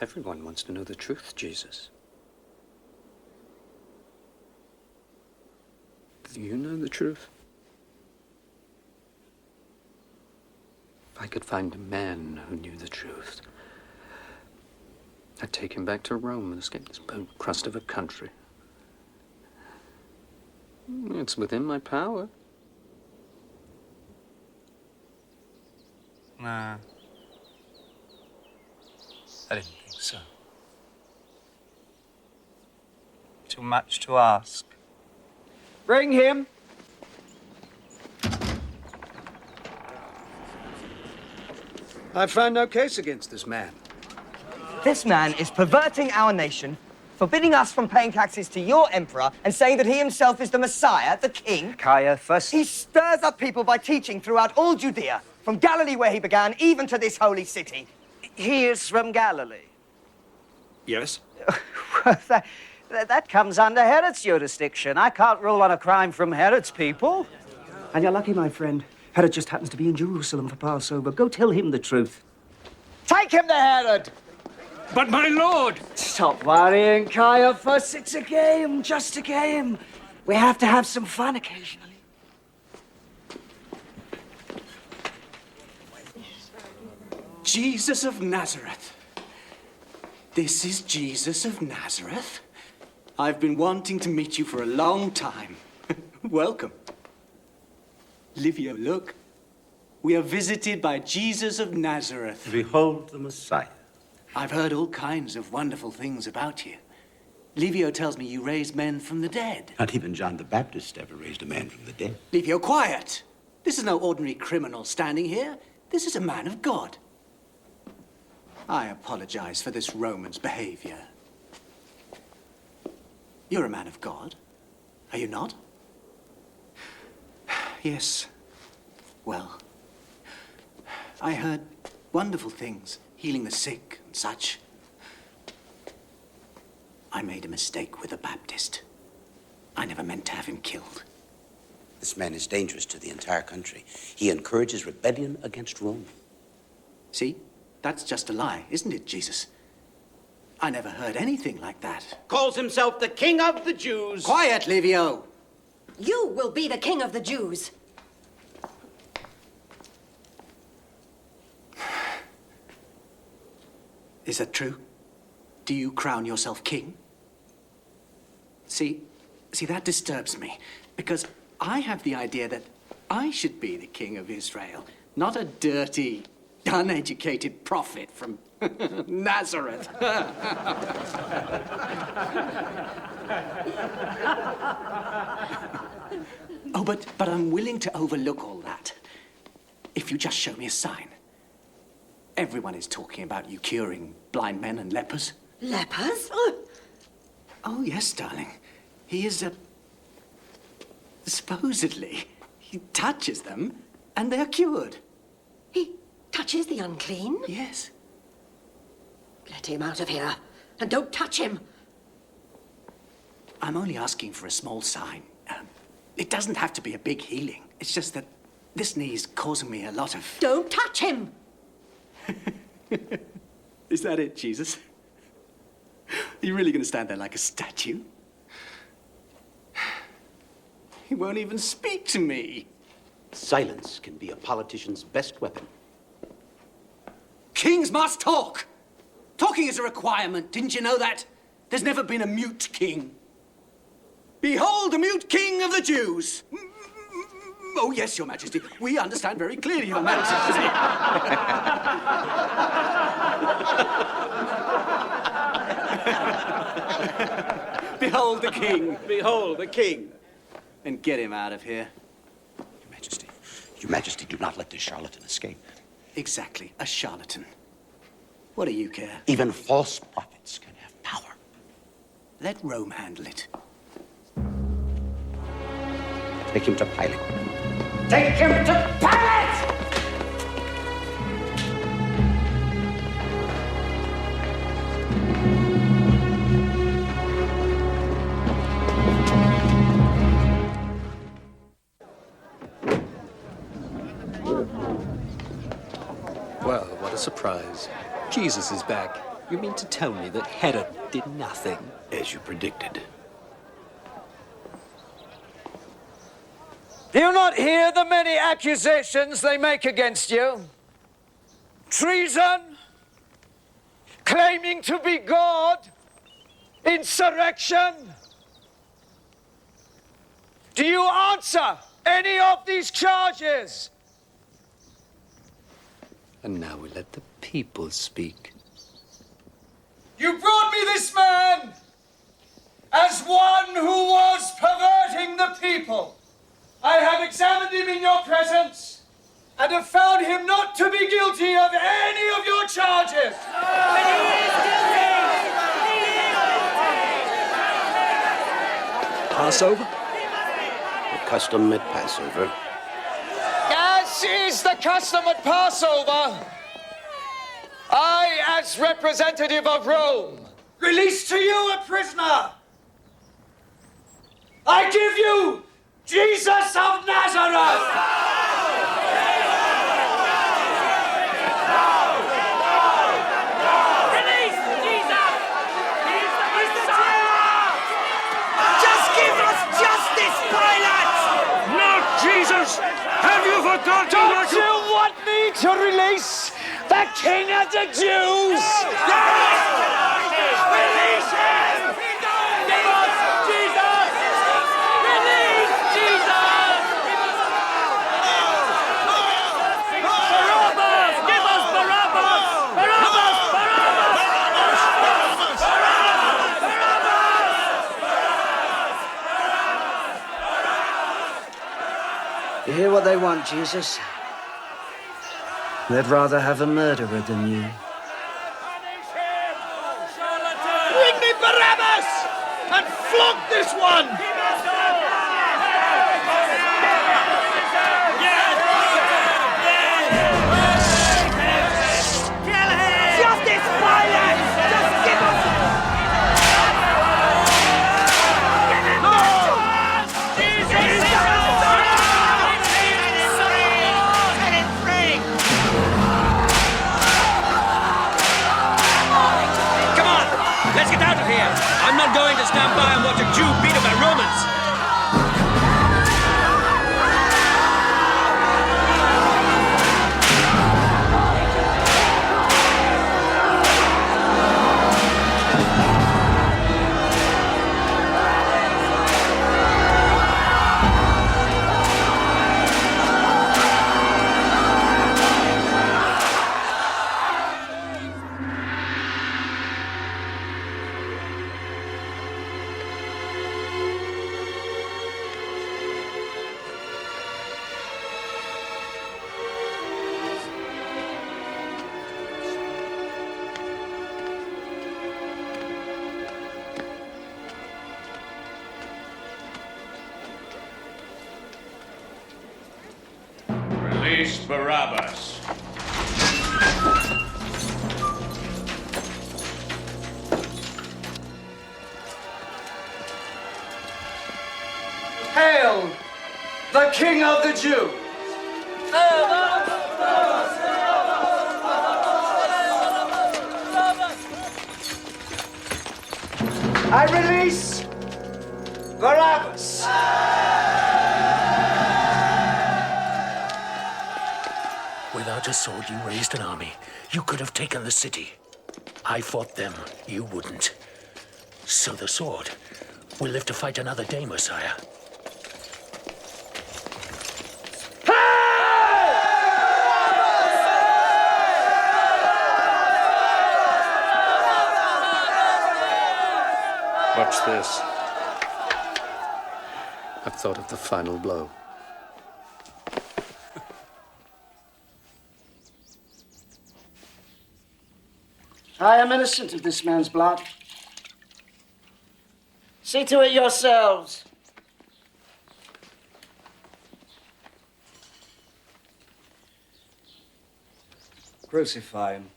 Everyone wants to know the truth, Jesus. Do you know the truth? If I could find a man who knew the truth, I'd take him back to Rome and escape this bone crust of a country. It's within my power. Nah. I didn't think so. Too much to ask. Bring him! I found no case against this man. This man is perverting our nation, forbidding us from paying taxes to your emperor, and saying that he himself is the Messiah, the king. Caiaphas. He stirs up people by teaching throughout all Judea, from Galilee where he began, even to this holy city. He is from Galilee. Yes? That comes under Herod's jurisdiction. I can't rule on a crime from Herod's people. And you're lucky, my friend. Herod just happens to be in Jerusalem for Passover. Go tell him the truth. Take him to Herod! But my lord! Stop worrying, Caiaphas. It's a game, just a game. We have to have some fun occasionally. Jesus of Nazareth. This is Jesus of Nazareth. I've been wanting to meet you for a long time. Welcome. Livio, look. We are visited by Jesus of Nazareth. Behold the Messiah. I've heard all kinds of wonderful things about you. Livio tells me you raise men from the dead. Not even John the Baptist ever raised a man from the dead. Livio, quiet! This is no ordinary criminal standing here. This is a man of God. I apologize for this Roman's behavior. You're a man of God, are you not? Yes. Well, I heard wonderful things, healing the sick and such. I made a mistake with the Baptist. I never meant to have him killed. This man is dangerous to the entire country. He encourages rebellion against Rome. See? That's just a lie, isn't it, Jesus? I never heard anything like that. Calls himself the King of the Jews. Quiet, Livio! You will be the King of the Jews. Is that true? Do you crown yourself king? See, that disturbs me, because I have the idea that I should be the king of Israel, not a dirty, uneducated prophet from Nazareth. Oh, but I'm willing to overlook all that, if you just show me a sign. Everyone is talking about you curing blind men and lepers. Lepers? Oh, yes, darling. He is supposedly, he touches them and they're cured. He touches the unclean? Yes. Let him out of here. And don't touch him. I'm only asking for a small sign. It doesn't have to be a big healing. It's just that this knee's causing me a lot of... Don't touch him! Is that it, Jesus? Are you really going to stand there like a statue? He won't even speak to me. Silence can be a politician's best weapon. Kings must talk. Talking is a requirement. Didn't you know that? There's never been a mute king. Behold the mute king of the Jews. Oh, yes, Your Majesty. We understand very clearly, Your Majesty. Behold the king. Behold the king. And get him out of here. Your Majesty, do not let this charlatan escape. Exactly, a charlatan. What do you care? Even false prophets can have power. Let Rome handle it. Take him to Pilate. Take him to Pilate! Well, what a surprise. Jesus is back. You mean to tell me that Herod did nothing? As you predicted. Do you not hear the many accusations they make against you? Treason, claiming to be God, insurrection. Do you answer any of these charges? And now we let the people speak. You brought me this man as one who was perverting the people. I have examined him in your presence and have found him not to be guilty of any of your charges. But he is guilty! Passover? The custom at Passover. As is the custom at Passover, I, as representative of Rome, release to you a prisoner. I give you Jesus of Nazareth! Release Jesus! He's the Messiah! Just give us justice, Pilate! Not Jesus! Have you forgotten Don't you want me to release the The King of the Jews! Release him! Give us Jesus! Release Jesus! Barabbas! Give us Barabbas! Barabbas! You hear what they want, Jesus? They'd rather have a murderer than you. Bring me Barabbas! And flog this one! Justice, Pilate! Just give us... Let's get out of here! I'm not going to stand by and watch a Jew beaten by Romans! Release Barabbas. Hail, the King of the Jews! I release Barabbas. Without a sword, you raised an army. You could have taken the city. I fought them. You wouldn't. So the sword will live to fight another day, Messiah. Watch this. I've thought of the final blow. I am innocent of this man's blood. See to it yourselves. Crucify him.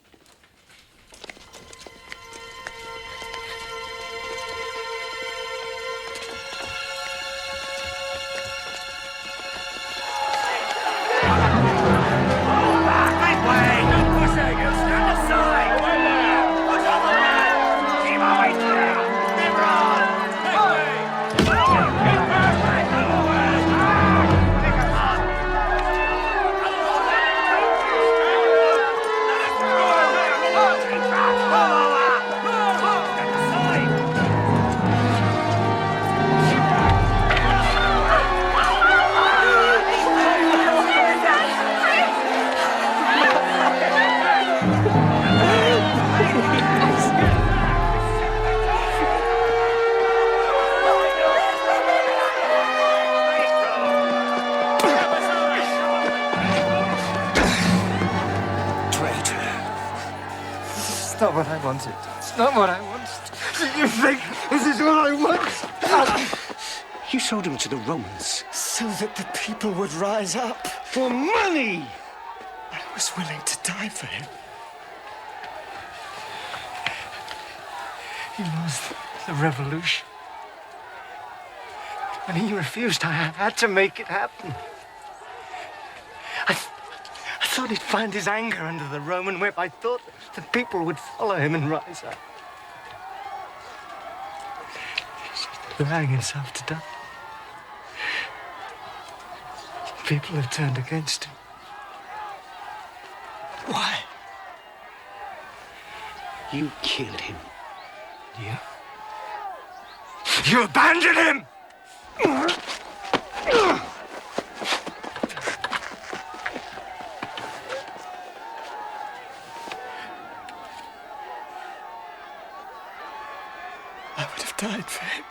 It's not what I wanted. It's not what I wanted. Do you think this is what I want? You sold him to the Romans. So that the people would rise up for money. I was willing to die for him. He lost the revolution. When he refused, I had to make it happen. I thought he'd find his anger under the Roman whip. I thought the people would follow him and rise up. He's dragging himself to die. People have turned against him. Why? You killed him. You abandoned him! I would have died for him.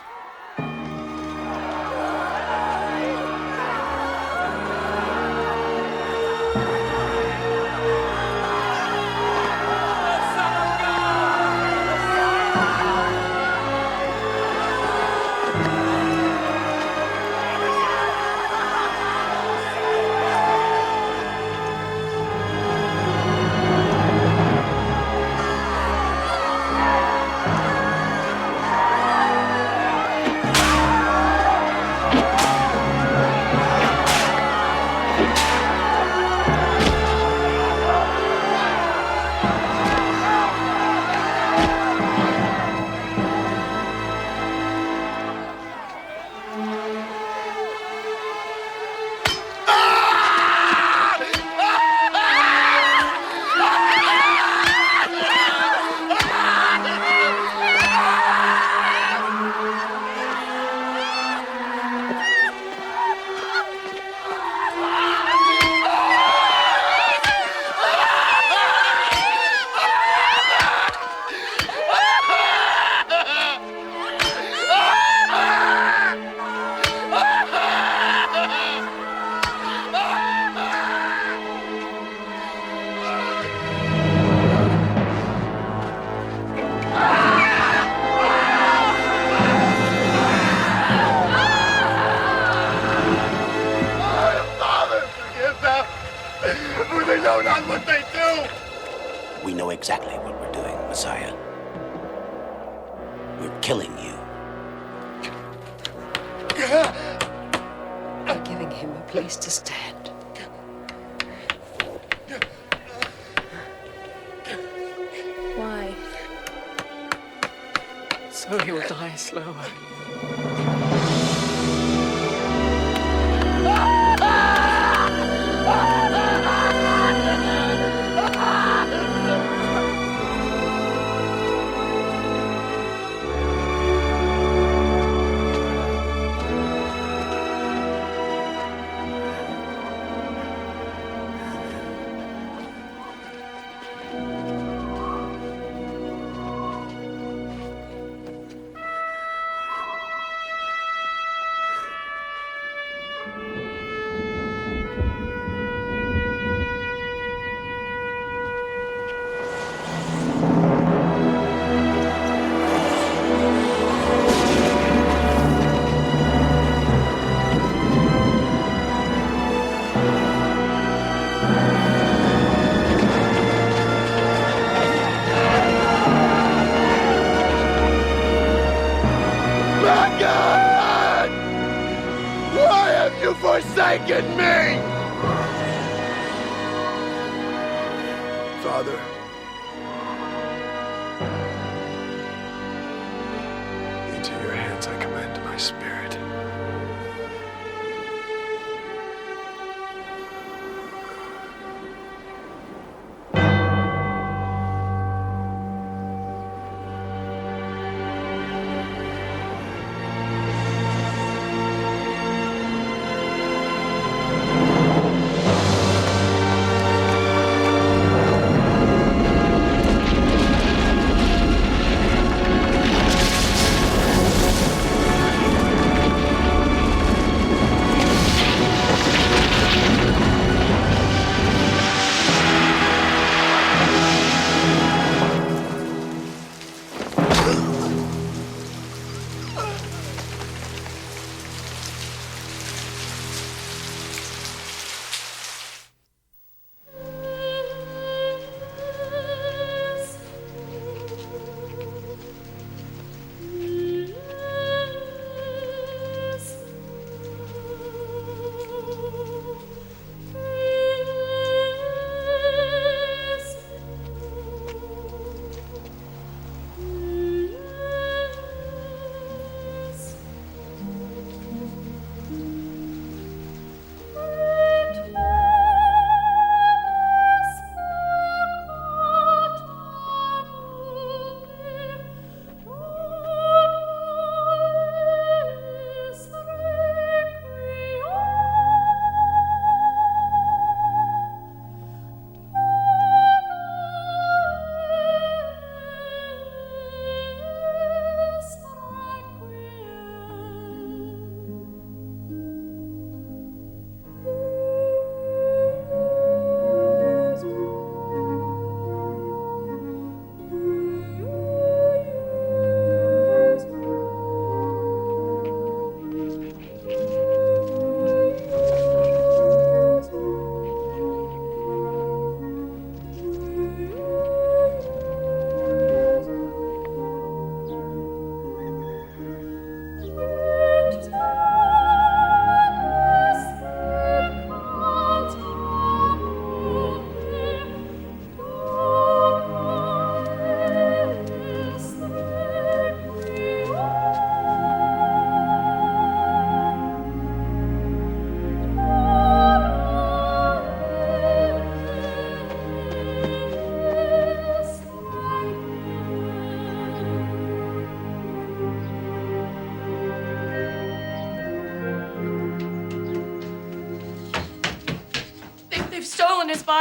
For they know not what they do! We know exactly what we're doing, Messiah. We're killing you. We're giving him a place to stand. Why? So he will die slower. God! Why have you forsaken me? Father, into your hands I commend my spirit.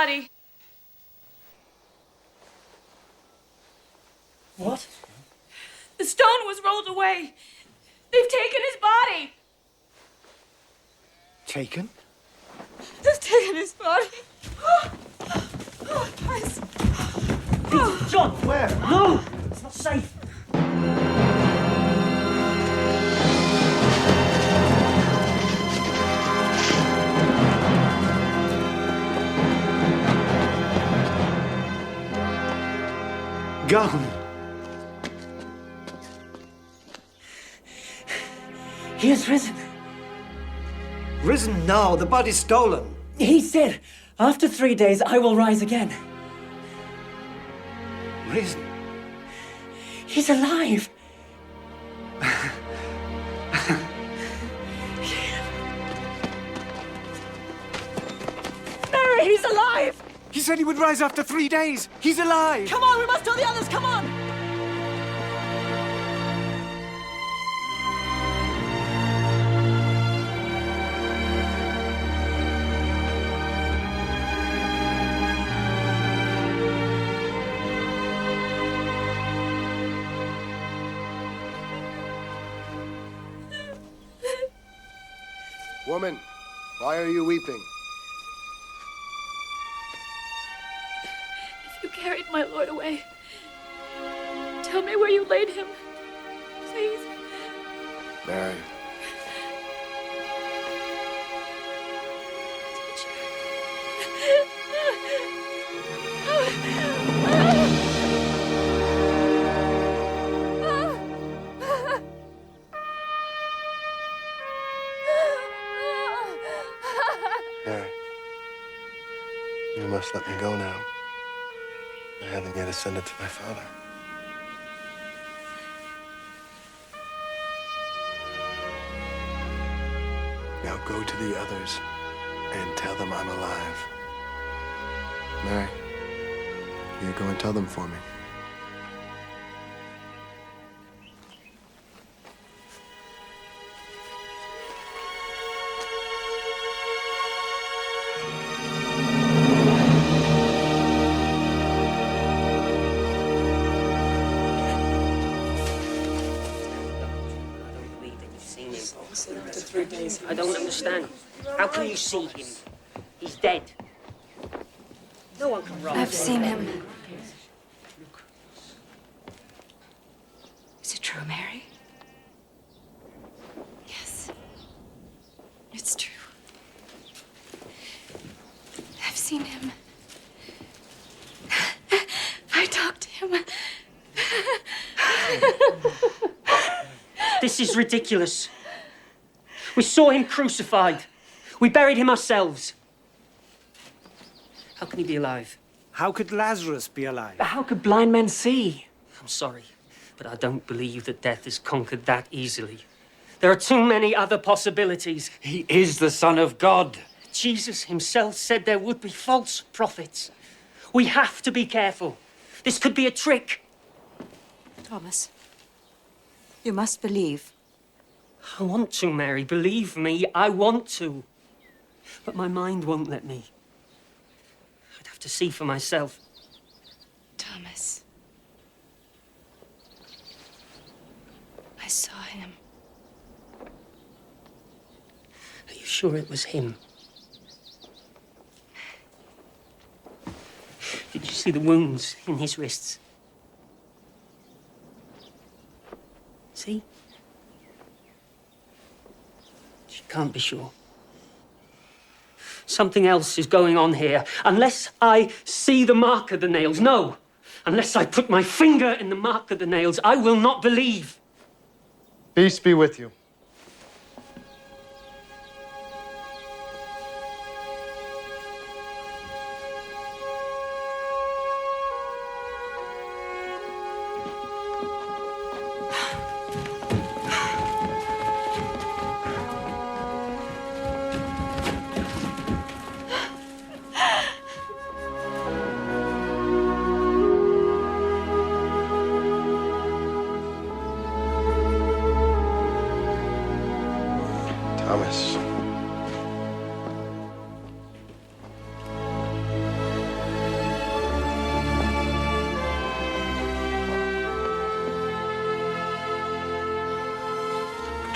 body. What? The stone was rolled away. They've taken his body. Taken? They've taken his body. Oh, guys. John! Where? No! It's not safe. Gone. He has risen. Risen? No, the body's stolen. He said, after 3 days, I will rise again. Risen? He's alive. Mary, he's alive! He said he would rise after 3 days. He's alive. Come on, we must tell the others, come on! Woman, why are you weeping? If you carried my Lord away, tell me where you laid him. Please. Mary. Mary, you must let me go now. I haven't yet ascended to my Father. Now go to the others and tell them I'm alive. Mary, you go and tell them for me. After 3 days. I don't understand. How can you see him? He's dead. No one can rob. I've seen him. Is it true, Mary? Yes. It's true. I've seen him. I talked to him. This is ridiculous. We saw him crucified. We buried him ourselves. How can he be alive? How could Lazarus be alive? How could blind men see? I'm sorry, but I don't believe that death is conquered that easily. There are too many other possibilities. He is the Son of God. Jesus himself said there would be false prophets. We have to be careful. This could be a trick. Thomas, you must believe. I want to, Mary. Believe me, I want to. But my mind won't let me. I'd have to see for myself. Thomas. I saw him. Are you sure it was him? Did you see the wounds in his wrists? See? She can't be sure. Something else is going on here. Unless I see the mark of the nails, no. Unless I put my finger in the mark of the nails, I will not believe. Peace be with you.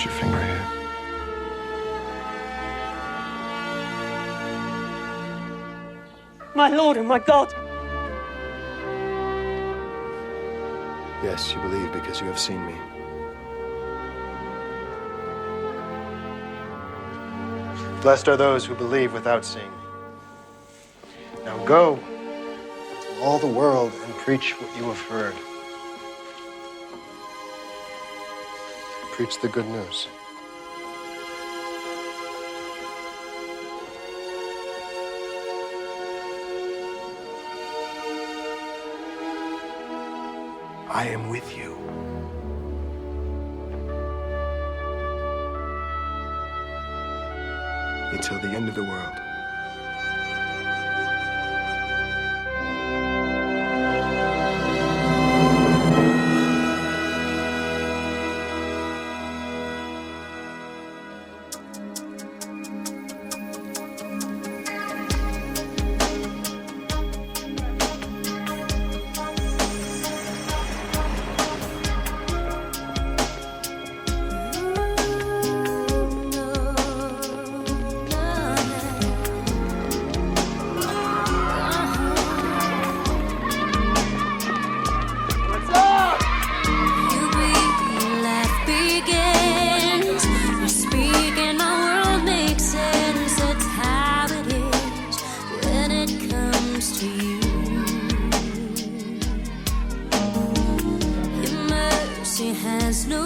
your finger here. My Lord and my God! Yes, you believe because you have seen me. Blessed are those who believe without seeing. Now go to all the world and preach what you have heard. Preach the good news. I am with you. Until the end of the world. Has no